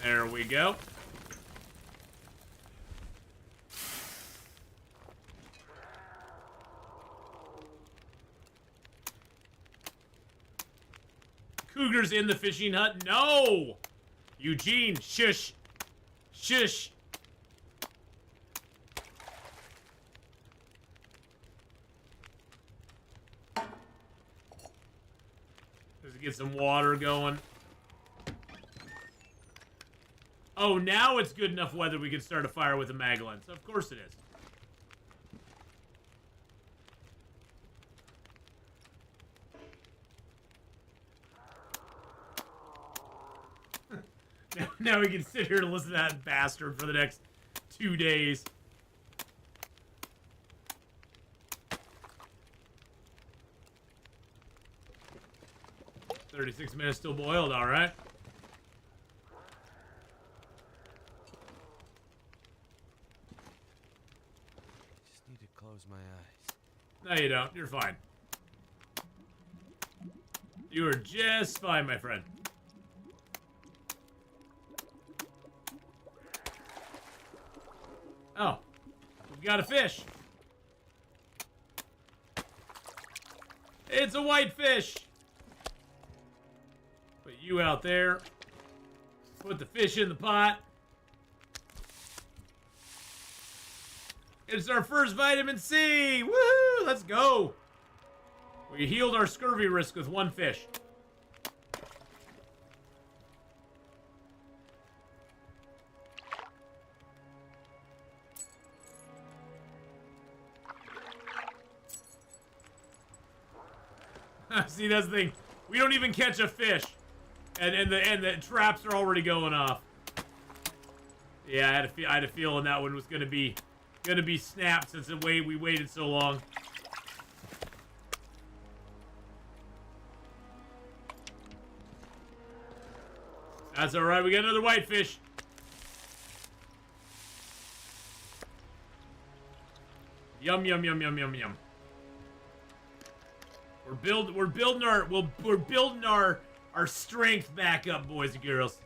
There we go. Cougar's in the fishing hut. No! Eugene, shush. Shush. Let's get some water going. Oh, now it's good enough weather we can start a fire with a Magdalene. So of course it is. Now we can sit here and listen to that bastard for the next 2 days. "36 minutes still boiled, alright. Just need to close my eyes. No, you don't. You're fine. You are just fine, my friend. Oh, we've got a fish. It's a white fish. Put you out there. Put the fish in the pot. It's our first vitamin C. Woohoo! Let's go. We healed our scurvy risk with one fish. See, that's the thing. We don't even catch a fish, and the traps are already going off. Yeah, I had a feeling that one was gonna be snapped since we waited so long. That's all right. We got another whitefish. Yum yum yum yum yum yum. We're building our strength back up, boys and girls.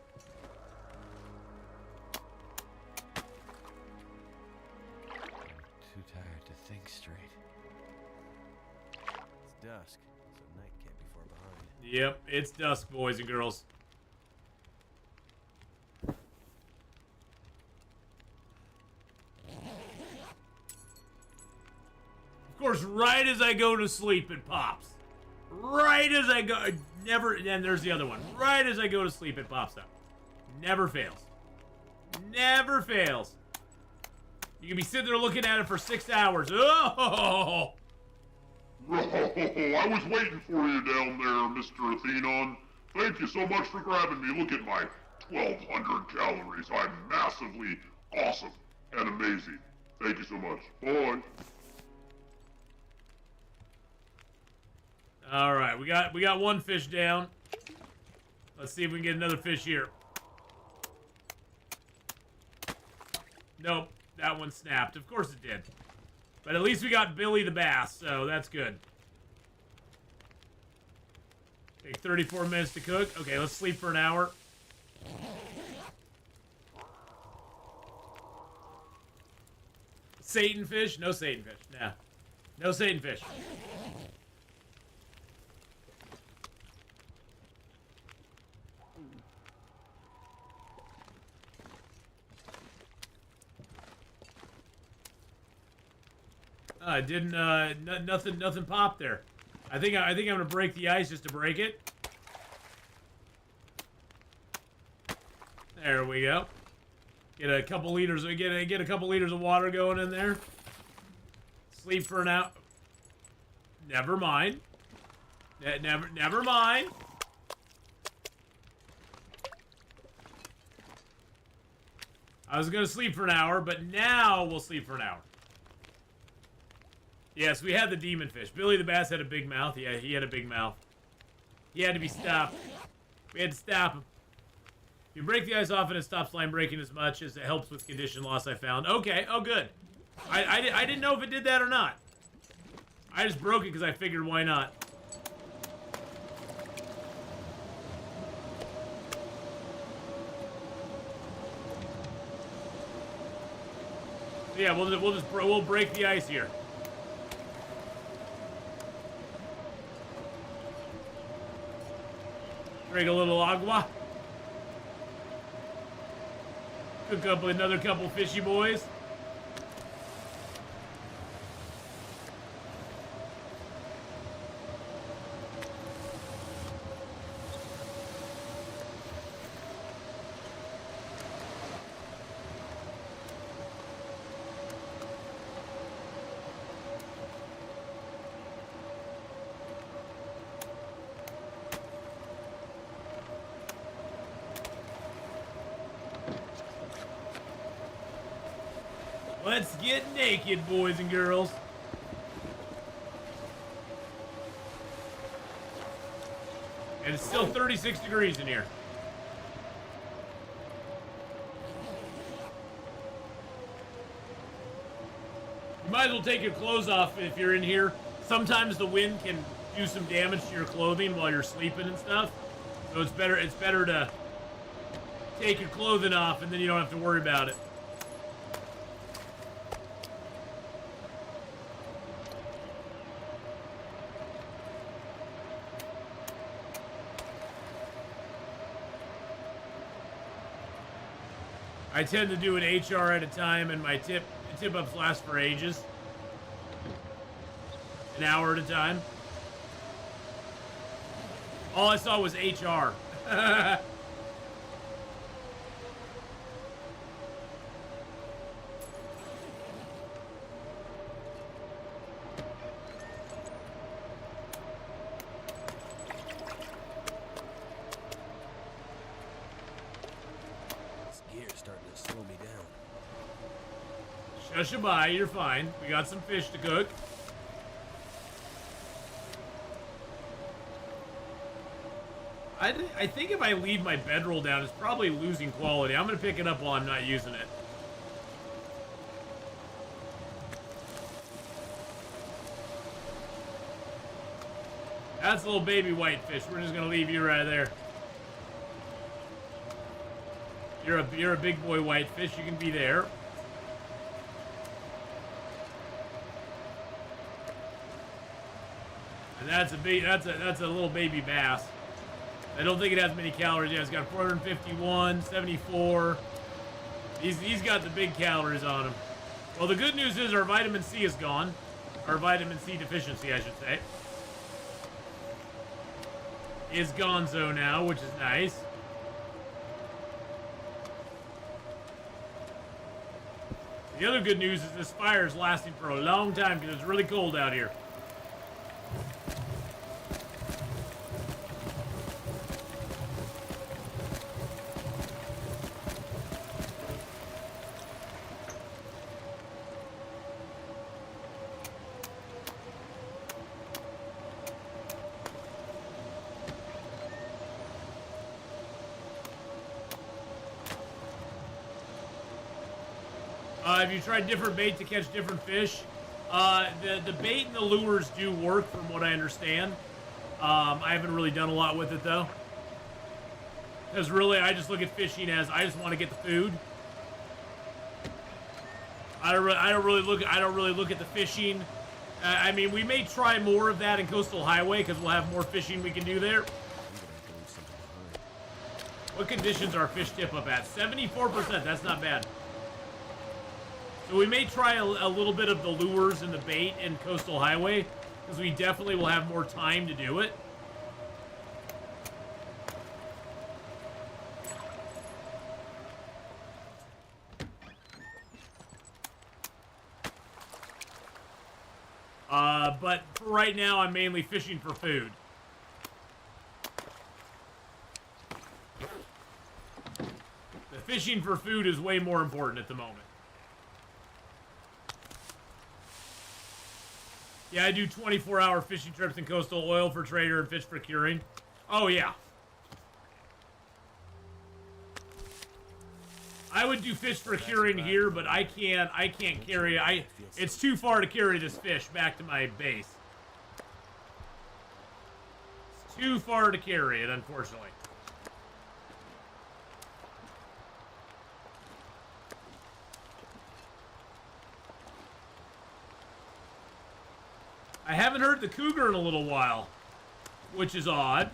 Too tired to think straight. It's dusk, so night can't be far behind. Yep, it's dusk, boys and girls. Of course, right as I go to sleep, it pops. Right as I go, never, and there's the other one. Right as I go to sleep, it pops up. Never fails. Never fails. You can be sitting there looking at it for 6 hours. Oh! I was waiting for you down there, Mr. Atheenon. Thank you so much for grabbing me. Look at my 1,200 calories. I'm massively awesome and amazing. Thank you so much. Bye. All right, we got one fish down. Let's see if we can get another fish here. Nope, that one snapped. Of course it did. But at least we got Billy the bass, so that's good. Take 34 minutes to cook. Okay, let's sleep for an hour. Satan fish? No Satan fish. Nah. No Satan fish. Didn't nothing popped there. I think I'm gonna break the ice just to break it. There we go. Get a couple liters. Get a couple liters of water going in there. Sleep for an hour. Never mind. Never mind. I was gonna sleep for an hour, but now we'll sleep for an hour. Yes, we had the demon fish. Billy the Bass had a big mouth. Yeah, he had a big mouth. He had to be stopped. We had to stop him. If you break the ice off and it stops line breaking as much as it helps with condition loss, I found. Okay, oh good. I didn't know if it did that or not. I just broke it because I figured why not. So yeah, we'll break the ice here. Drink a little agua. Cook up another couple fishy boys. Let's get naked, boys and girls. And it's still 36 degrees in here. You might as well take your clothes off if you're in here. Sometimes the wind can do some damage to your clothing while you're sleeping and stuff. So it's better to take your clothing off and then you don't have to worry about it. I tend to do an HR at a time, and my tip-ups last for ages. An hour at a time. All I saw was HR. Shushabai, you're fine. We got some fish to cook. I think if I leave my bedroll down, it's probably losing quality. I'm going to pick it up while I'm not using it. That's a little baby whitefish. We're just going to leave you right there. You're a big boy whitefish. You can be there. And that's a little baby bass. I don't think it has many calories. Yeah, it's got 451, 74. He's got the big calories on him. Well, the good news is our vitamin C is gone. Our vitamin C deficiency, I should say, is gonzo now, which is nice. The other good news is this fire is lasting for a long time because it's really cold out here. Have you tried different bait to catch different fish? The bait and the lures do work from what I understand. I haven't really done a lot with it though. Because really I just look at fishing as I just want to get the food. I don't really look at the fishing. I mean, we may try more of that in Coastal Highway because we'll have more fishing we can do there. What conditions are fish tip up at? 74%. That's not bad. So we may try a little bit of the lures and the bait in Coastal Highway, because we definitely will have more time to do it. But for right now, I'm mainly fishing for food. The fishing for food is way more important at the moment. Yeah, I do 24-hour fishing trips in coastal oil for trader and fish for curing. Oh, yeah. I would do fish for curing here, but I can't carry it's too far to carry this fish back to my base. It's too far to carry it, unfortunately. I haven't heard the cougar in a little while, which is odd.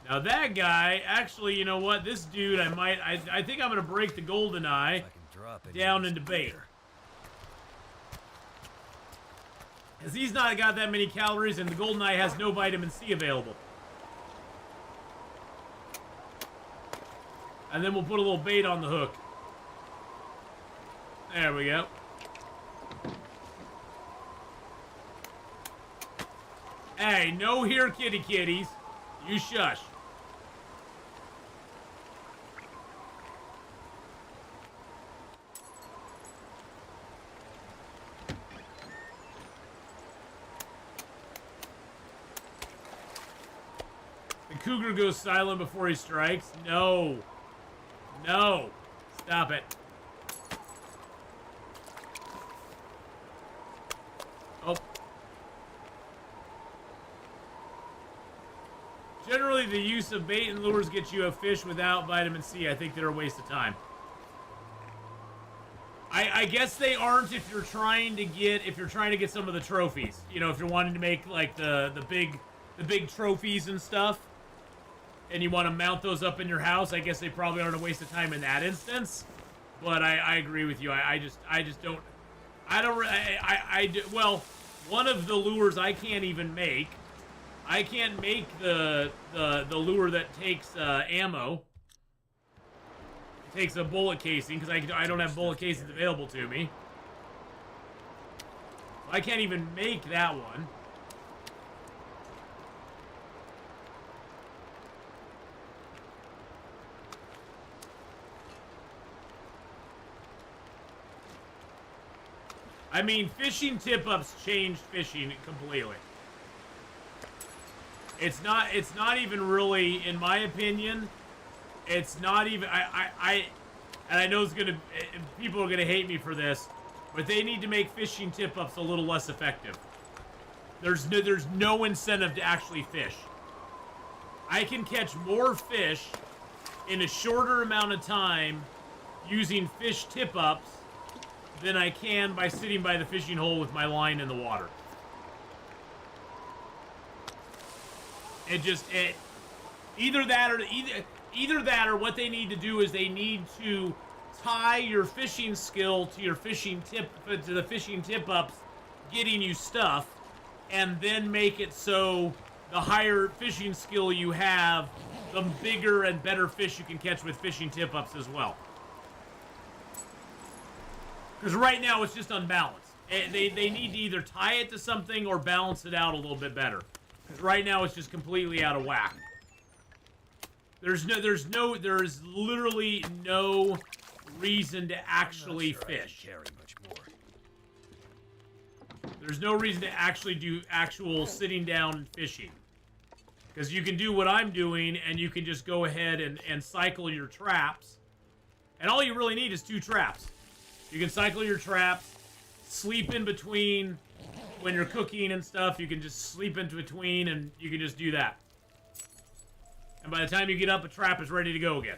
Now that guy, actually, you know what? This dude, I think I'm gonna break the golden eye down into bait. Because he's not got that many calories, and the golden eye has no vitamin C available. And then we'll put a little bait on the hook. There we go. Hey, no here, kitty kitties. You shush. The cougar goes silent before he strikes. No. No. Stop it. Oh. Generally, the use of bait and lures gets you a fish without vitamin C. I think they're a waste of time. I guess they aren't if you're trying to get some of the trophies. You know, if you're wanting to make like the big trophies and stuff, and you want to mount those up in your house, I guess they probably aren't a waste of time in that instance. But I agree with you. I just don't. Well, one of the lures I can't even make. I can't make the lure that takes ammo. It takes a bullet casing because I don't have bullet casings available to me. I can't even make that one. I mean, fishing tip-ups changed fishing completely. It's not even really, in my opinion, it's not even, and I know people are gonna hate me for this, but they need to make fishing tip-ups a little less effective. There's no incentive to actually fish. I can catch more fish in a shorter amount of time using fish tip-ups than I can by sitting by the fishing hole with my line in the water. Either that or what they need to do is they need to tie your fishing skill to your fishing tip, to the fishing tip-ups getting you stuff, and then make it so the higher fishing skill you have, the bigger and better fish you can catch with fishing tip-ups as well. Because right now it's just unbalanced. They need to either tie it to something or balance it out a little bit better. Because right now it's just completely out of whack. There's literally no reason to actually fish. There's no reason to actually do actual sitting down fishing. Because you can do what I'm doing and you can just go ahead and cycle your traps. And all you really need is 2 traps. You can cycle your traps, sleep in between when you're cooking and stuff. You can just sleep in between and you can just do that. And by the time you get up, a trap is ready to go again.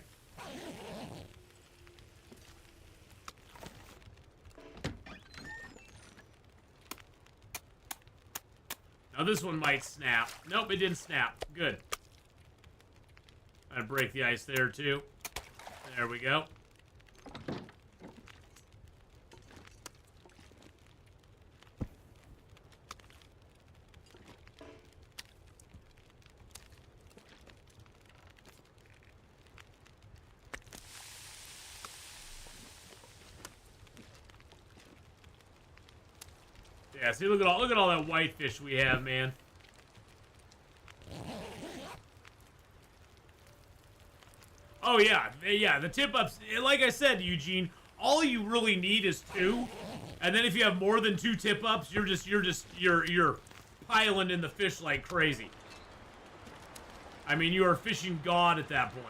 Now this one might snap. Nope, it didn't snap. Good. I'd break the ice there too. There we go. Yeah, see, look at all that whitefish we have, man. Oh yeah, yeah. The tip ups, like I said, Eugene, all you really need is 2, and then if you have more than 2 tip ups, you're piling in the fish like crazy. I mean, you are fishing God at that point.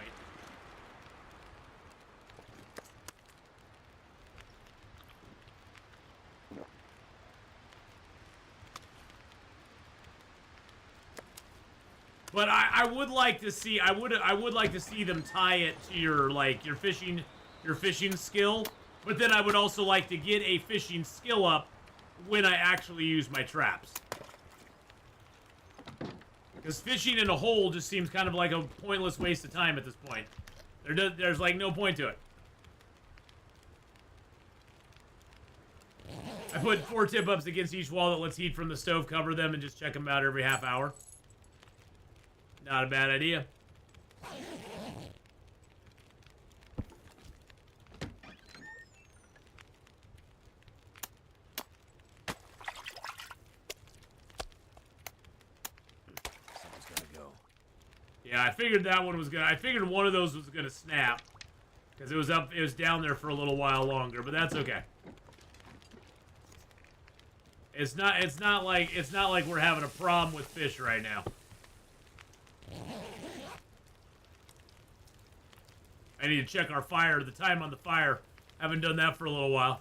But I would like to see I would like to see them tie it to your fishing skill. But then I would also like to get a fishing skill up when I actually use my traps. Because fishing in a hole just seems kind of like a pointless waste of time at this point. There's like no point to it. I put 4 tip ups against each wall that lets heat from the stove cover them and just check them out every half hour. Not a bad idea. Someone's gotta go. Yeah, I figured that one was gonna. I figured one of those was gonna snap because it was down there for a little while longer, but that's okay. It's not like we're having a problem with fish right now. I need to check our fire, the time on the fire. Haven't done that for a little while.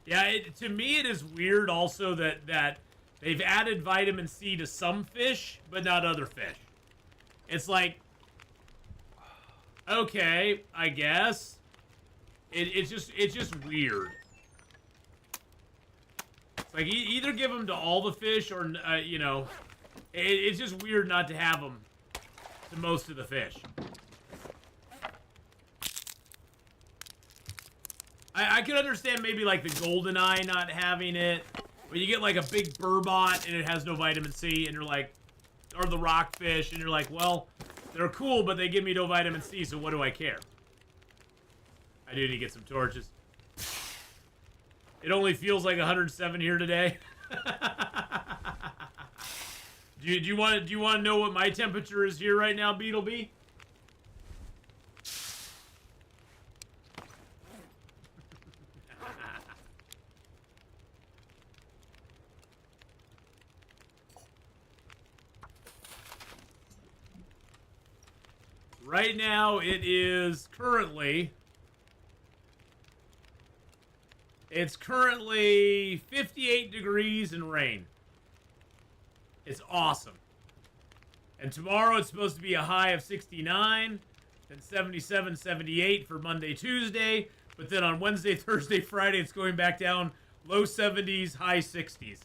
Yeah, to me it is weird also that they've added vitamin C to some fish, but not other fish. It's like, okay, I guess. It's just weird. It's like either give them to all the fish or you know, it's just weird not to have them to most of the fish. I could understand maybe like the goldeneye not having it, but you get like a big burbot and it has no vitamin C, and you're like, or the rockfish, and you're like, well, they're cool, but they give me no vitamin C, so what do I care? I do need to get some torches. It only feels like 107 here today. Do you want to know what my temperature is here right now, Beetlebee? Right now it is currently... It's currently 58 degrees and rain. It's awesome. And tomorrow it's supposed to be a high of 69, then 77, 78 for Monday, Tuesday. But then on Wednesday, Thursday, Friday, it's going back down low 70s, high 60s.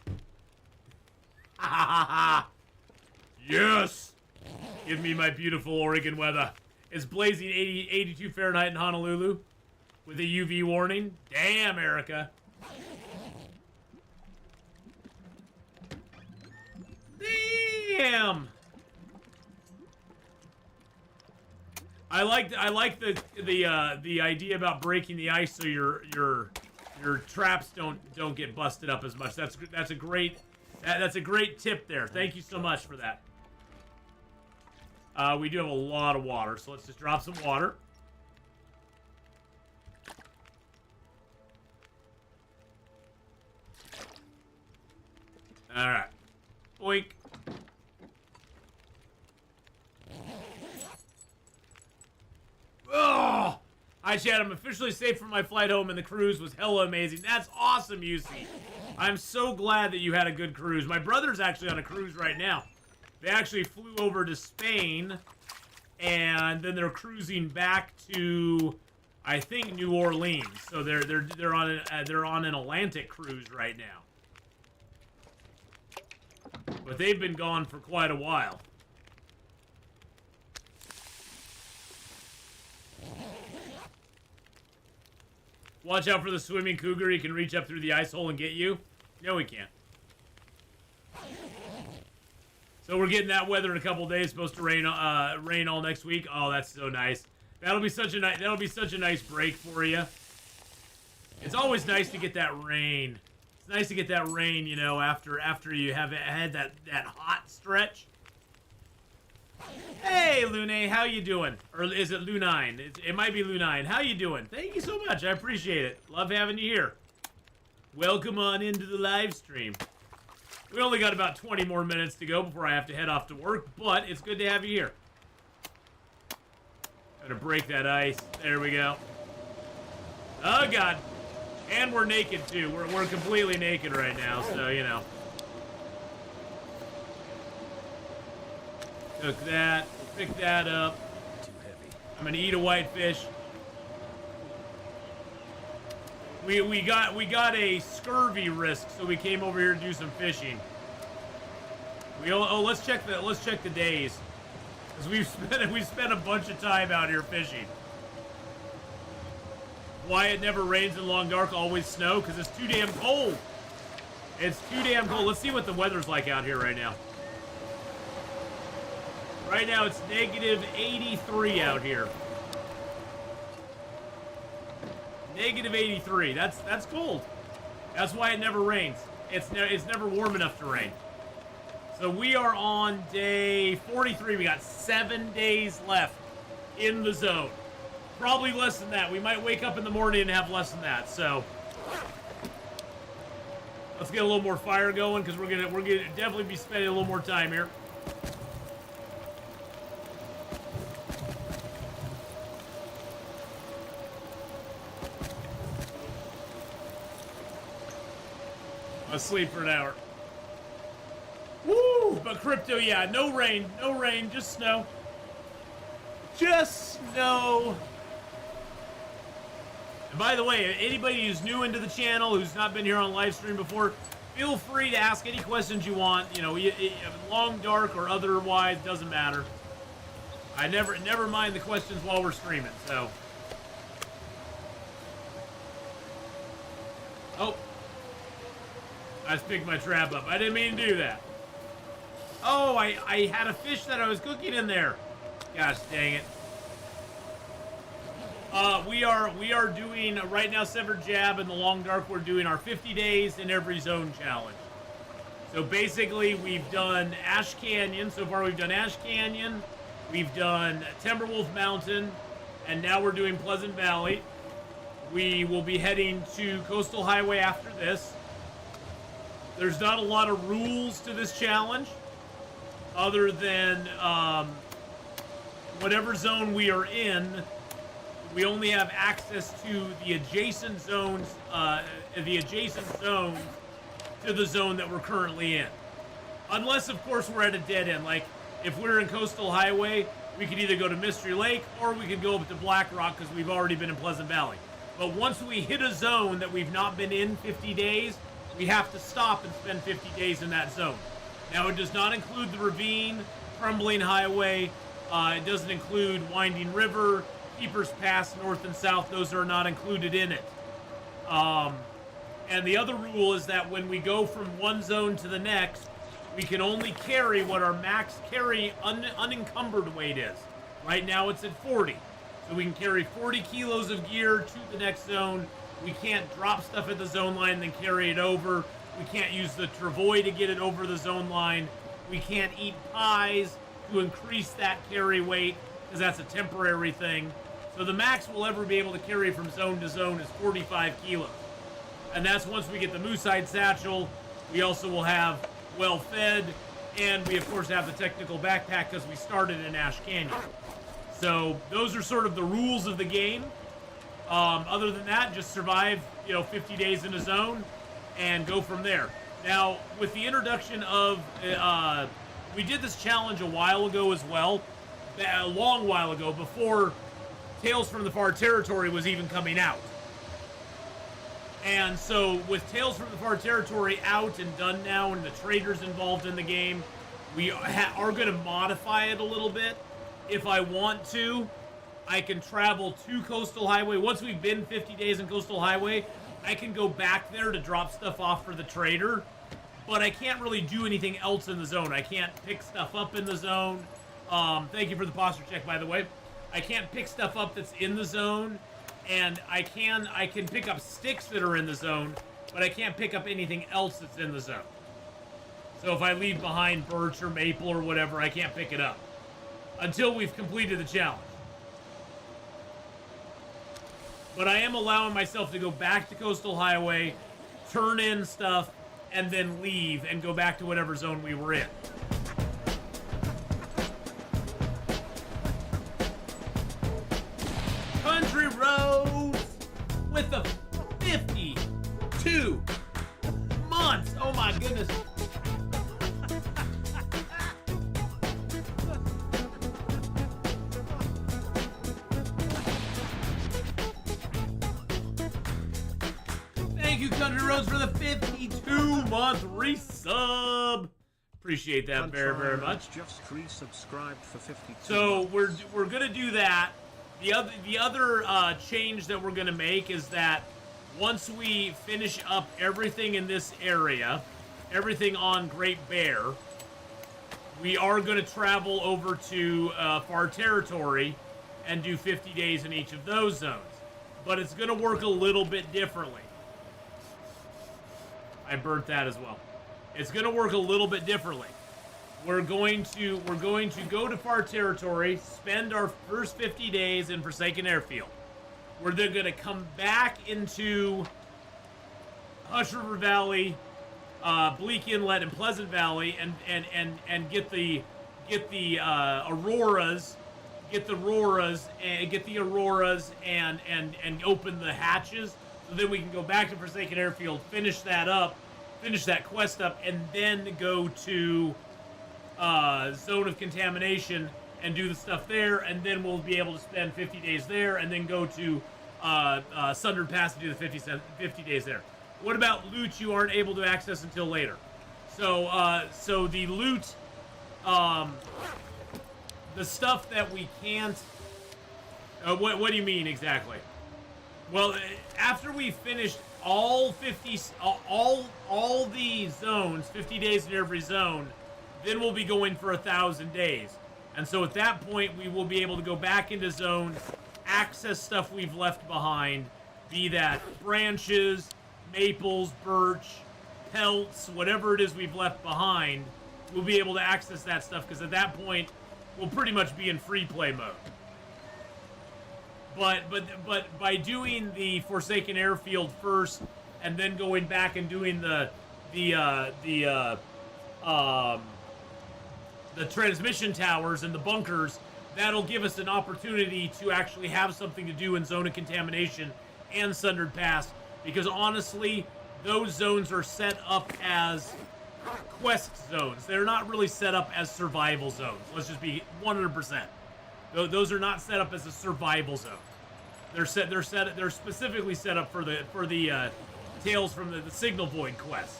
Ha ha ha ha! Yes! Give me my beautiful Oregon weather. It's blazing 82 Fahrenheit in Honolulu. With a UV warning. Damn, Erica. Damn. I like the idea about breaking the ice so your traps don't get busted up as much. That's a great tip there. Thank you so much for that. We do have a lot of water, so let's just drop some water. Alright. Boink. Oh! Hi, Chad. I'm officially safe from my flight home, and the cruise was hella amazing. That's awesome, UC. I'm so glad that you had a good cruise. My brother's actually on a cruise right now. They actually flew over to Spain, and then they're cruising back to I think New Orleans. So they're on an Atlantic cruise right now. But they've been gone for quite a while. Watch out for the swimming cougar. He can reach up through the ice hole and get you. No, he can't. So we're getting that weather in a couple days. Supposed to rain, rain all next week. Oh, that's so nice. That'll be such a nice break for you. It's always nice to get that rain. It's nice to get that rain, you know, after you have had that hot stretch. Hey, Lune, how you doing? Or is it Lunine? It might be Lunine. How you doing? Thank you so much. I appreciate it. Love having you here. Welcome on into the live stream. We only got about 20 more minutes to go before I have to head off to work, but it's good to have you here. Gotta break that ice. There we go. Oh, God. And we're naked, too. We're completely naked right now, so, you know. Took that. We'll pick that up. Too heavy. I'm gonna eat a whitefish. We got a scurvy risk, so we came over here to do some fishing. Let's check the days, because we've spent a bunch of time out here fishing. Why it never rains in Long Dark, always snow? Because it's too damn cold. It's too damn cold. Let's see what the weather's like out here right now. Right now it's negative 83 out here. Negative 83. That's cold. That's why it never rains. It's never warm enough to rain. So we are on day 43. We got 7 days left in the zone. Probably less than that. We might wake up in the morning and have less than that. So let's get a little more fire going, because we're gonna definitely be spending a little more time here. Asleep for an hour. Woo! But crypto, yeah, no rain, just snow. Just snow. And by the way, anybody who's new into the channel, who's not been here on live stream before, feel free to ask any questions you want. You know, long, dark, or otherwise, doesn't matter. I never mind the questions while we're streaming. So, oh. I just picked my trap up. I didn't mean to do that. Oh, I had a fish that I was cooking in there. Gosh dang it. We are doing right now, Severed Jab and the Long Dark. We're doing our 50 days in every zone challenge. So basically, we've done Ash Canyon. So far, we've done Ash Canyon. We've done Timberwolf Mountain, and now we're doing Pleasant Valley. We will be heading to Coastal Highway after this. There's not a lot of rules to this challenge, other than whatever zone we are in, we only have access to the adjacent zones, to the zone that we're currently in. Unless, of course, we're at a dead end. Like, if we're in Coastal Highway, we could either go to Mystery Lake, or we could go up to Black Rock, because we've already been in Pleasant Valley. But once we hit a zone that we've not been in 50 days, we have to stop and spend 50 days in that zone. Now, it does not include the ravine, Crumbling Highway. It doesn't include Winding River, Keeper's Pass, North and South. Those are not included in it. And the other rule is that when we go from one zone to the next, we can only carry what our max carry unencumbered weight is. Right now, it's at 40. So we can carry 40 kilos of gear to the next zone. We can't drop stuff at the zone line and then carry it over. We can't use the travois to get it over the zone line. We can't eat pies to increase that carry weight, because that's a temporary thing. So the max we'll ever be able to carry from zone to zone is 45 kilos. And that's once we get the moose-hide satchel. We also will have well-fed, and we of course have the technical backpack because we started in Ash Canyon. So those are sort of the rules of the game. Other than that, just survive, 50 days in a zone and go from there. Now, with the introduction of, we did this challenge a while ago as well, a long while ago, before Tales from the Far Territory was even coming out. And so with Tales from the Far Territory out and done now and the traders involved in the game, we are going to modify it a little bit. If I want to, I can travel to Coastal Highway. Once we've been 50 days in Coastal Highway, I can go back there to drop stuff off for the trader. But I can't really do anything else in the zone. I can't pick stuff up in the zone. Thank you for the posture check, by the way. I can't pick stuff up that's in the zone. And I can pick up sticks that are in the zone, but I can't pick up anything else that's in the zone. So if I leave behind birch or maple or whatever, I can't pick it up until we've completed the challenge. But I am allowing myself to go back to Coastal Highway, turn in stuff, and then leave and go back to whatever zone we were in. Country roads with the 52 months. Oh my goodness. Thank you, Country Roads, for the 52-month resub. Appreciate that very, very much. Just resubscribed for 52 So months. we're gonna do that. The other change that we're gonna make is that once we finish up everything in this area, everything on Great Bear, we are gonna travel over to Far Territory and do 50 days in each of those zones. But it's gonna work a little bit differently. I burnt that as well. It's gonna work a little bit differently. We're going to go to Far Territory, spend our first 50 days in Forsaken Airfield. We're then gonna come back into Hush River Valley, Bleak Inlet, and Pleasant Valley, and get the auroras, and open the hatches. So then we can go back to Forsaken Airfield, finish that quest up, and then go to Zone of Contamination and do the stuff there, and then we'll be able to spend 50 days there, and then go to Sundered Pass and do the 50 days there. What about loot you aren't able to access until later? So the loot, the stuff that we can't. What do you mean exactly? Well, after we finished all the zones, 50 days in every zone, then we'll be going for 1,000 days. And so at that point, we will be able to go back into zones, access stuff we've left behind, be that branches, maples, birch, pelts, whatever it is we've left behind. We'll be able to access that stuff because at that point, we'll pretty much be in free play mode. But by doing the Forsaken Airfield first, and then going back and doing the transmission towers and the bunkers, that'll give us an opportunity to actually have something to do in Zone of Contamination and Sundered Pass. Because honestly, those zones are set up as quest zones. They're not really set up as survival zones. Let's just be 100%. Those are not set up as a survival zone. They're specifically set up for the Tales from the Signal Void quest.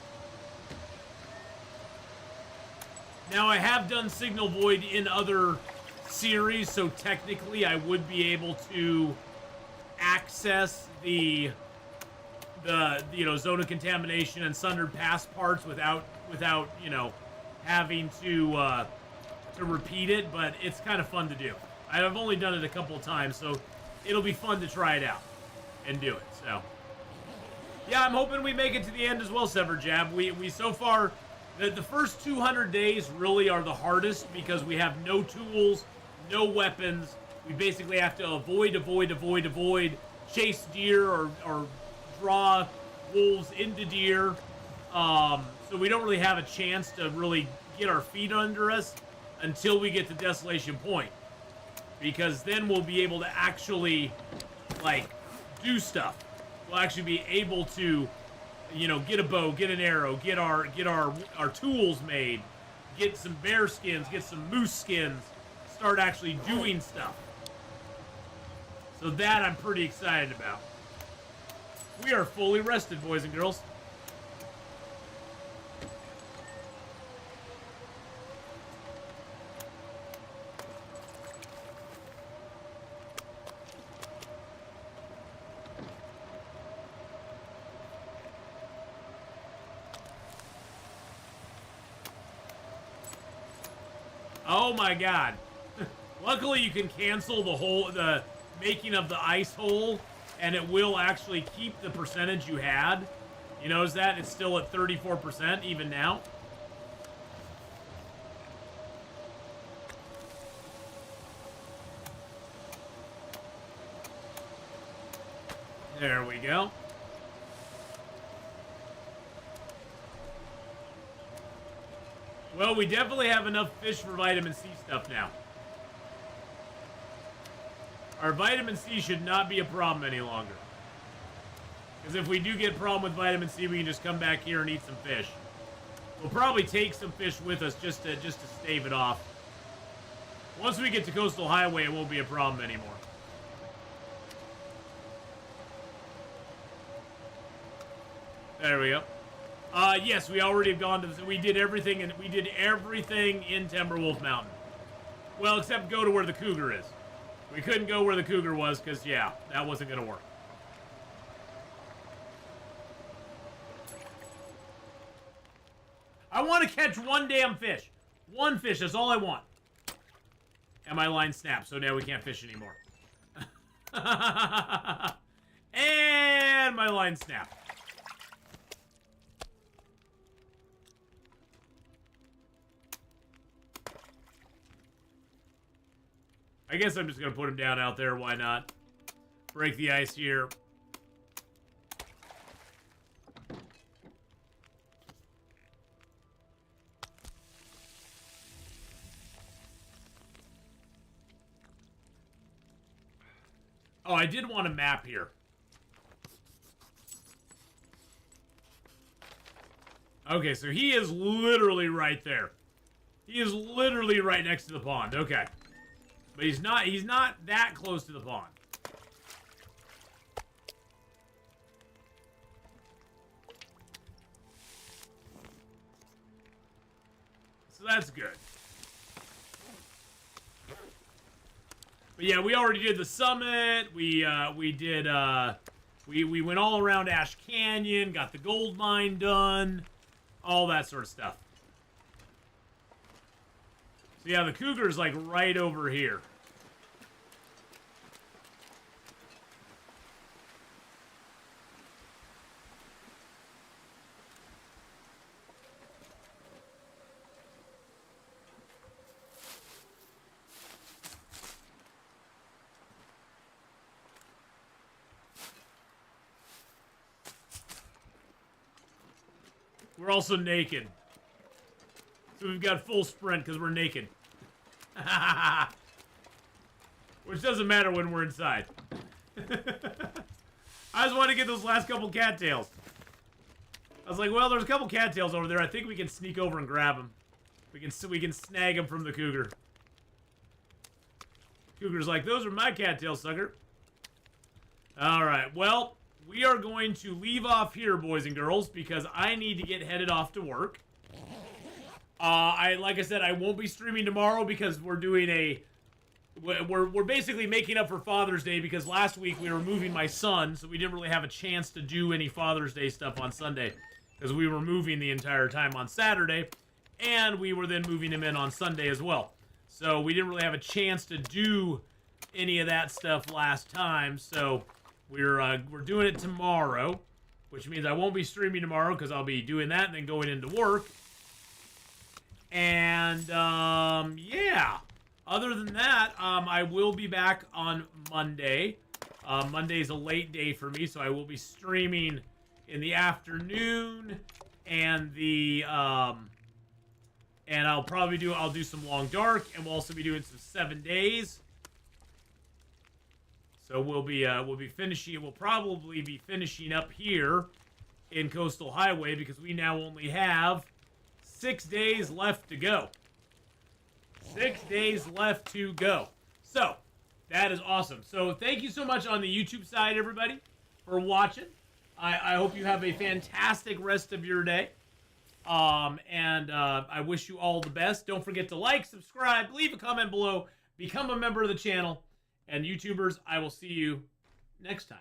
Now I have done Signal Void in other series, so technically I would be able to access the Zone of Contamination and Sundered Pass parts without having to repeat it, but it's kind of fun to do. I've only done it a couple of times, so it'll be fun to try it out and do it. So yeah, I'm hoping we make it to the end as well, Sever Jab. We so far, the first 200 days really are the hardest because we have no tools, no weapons. We basically have to avoid, chase deer or draw wolves into deer. So we don't really have a chance to really get our feet under us until we get to Desolation Point. Because then we'll be able to actually, do stuff. We'll actually be able to, get a bow, get an arrow, get our tools made, get some bear skins, get some moose skins, start actually doing stuff. So that I'm pretty excited about. We are fully rested, boys and girls. Oh my god. Luckily you can cancel the making of the ice hole, and it will actually keep the percentage you had. You notice that? It's still at 34% even now. There we go. Well, we definitely have enough fish for vitamin C stuff now. Our vitamin C should not be a problem any longer. Because if we do get a problem with vitamin C, we can just come back here and eat some fish. We'll probably take some fish with us just to stave it off. Once we get to Coastal Highway, it won't be a problem anymore. There we go. Yes, we already have gone to we did everything in Timberwolf Mountain. Well, except go to where the cougar is. We couldn't go where the cougar was because, yeah, that wasn't going to work. I want to catch one damn fish. One fish, that's all I want. And my line snapped, so now we can't fish anymore. And my line snapped. I guess I'm just going to put him down out there. Why not? Break the ice here. Oh, I did want a map here. Okay, so he is literally right there. He is literally right next to the pond. Okay. But he's not that close to the pond. So that's good. But yeah, we already did the summit. We went all around Ash Canyon, got the gold mine done, all that sort of stuff. So yeah, the cougar's like right over here. We're also naked. So we've got full sprint because we're naked. Which doesn't matter when we're inside. I just wanted to get those last couple cattails. I was like, well, there's a couple cattails over there. I think we can sneak over and grab them. We can snag them from the cougar. Cougar's like, those are my cattails, sucker. Alright, well, we are going to leave off here, boys and girls, because I need to get headed off to work. Like I said, I won't be streaming tomorrow because we're doing we're basically making up for Father's Day because last week we were moving my son, so we didn't really have a chance to do any Father's Day stuff on Sunday because we were moving the entire time on Saturday, and we were then moving him in on Sunday as well. So we didn't really have a chance to do any of that stuff last time, so we're doing it tomorrow, which means I won't be streaming tomorrow because I'll be doing that and then going into work. And, yeah. Other than that, I will be back on Monday. Monday's a late day for me, so I will be streaming in the afternoon, and and I'll do some Long Dark, and we'll also be doing some 7 days. So we'll probably be finishing up here in Coastal Highway because we now only have 6 days left to go. 6 days left to go. So, That is awesome. So thank you so much on the YouTube side, everybody, for watching. I hope you have a fantastic rest of your day. I wish you all the best. Don't forget to like, subscribe, leave a comment below, become a member of the channel. And YouTubers, I will see you next time.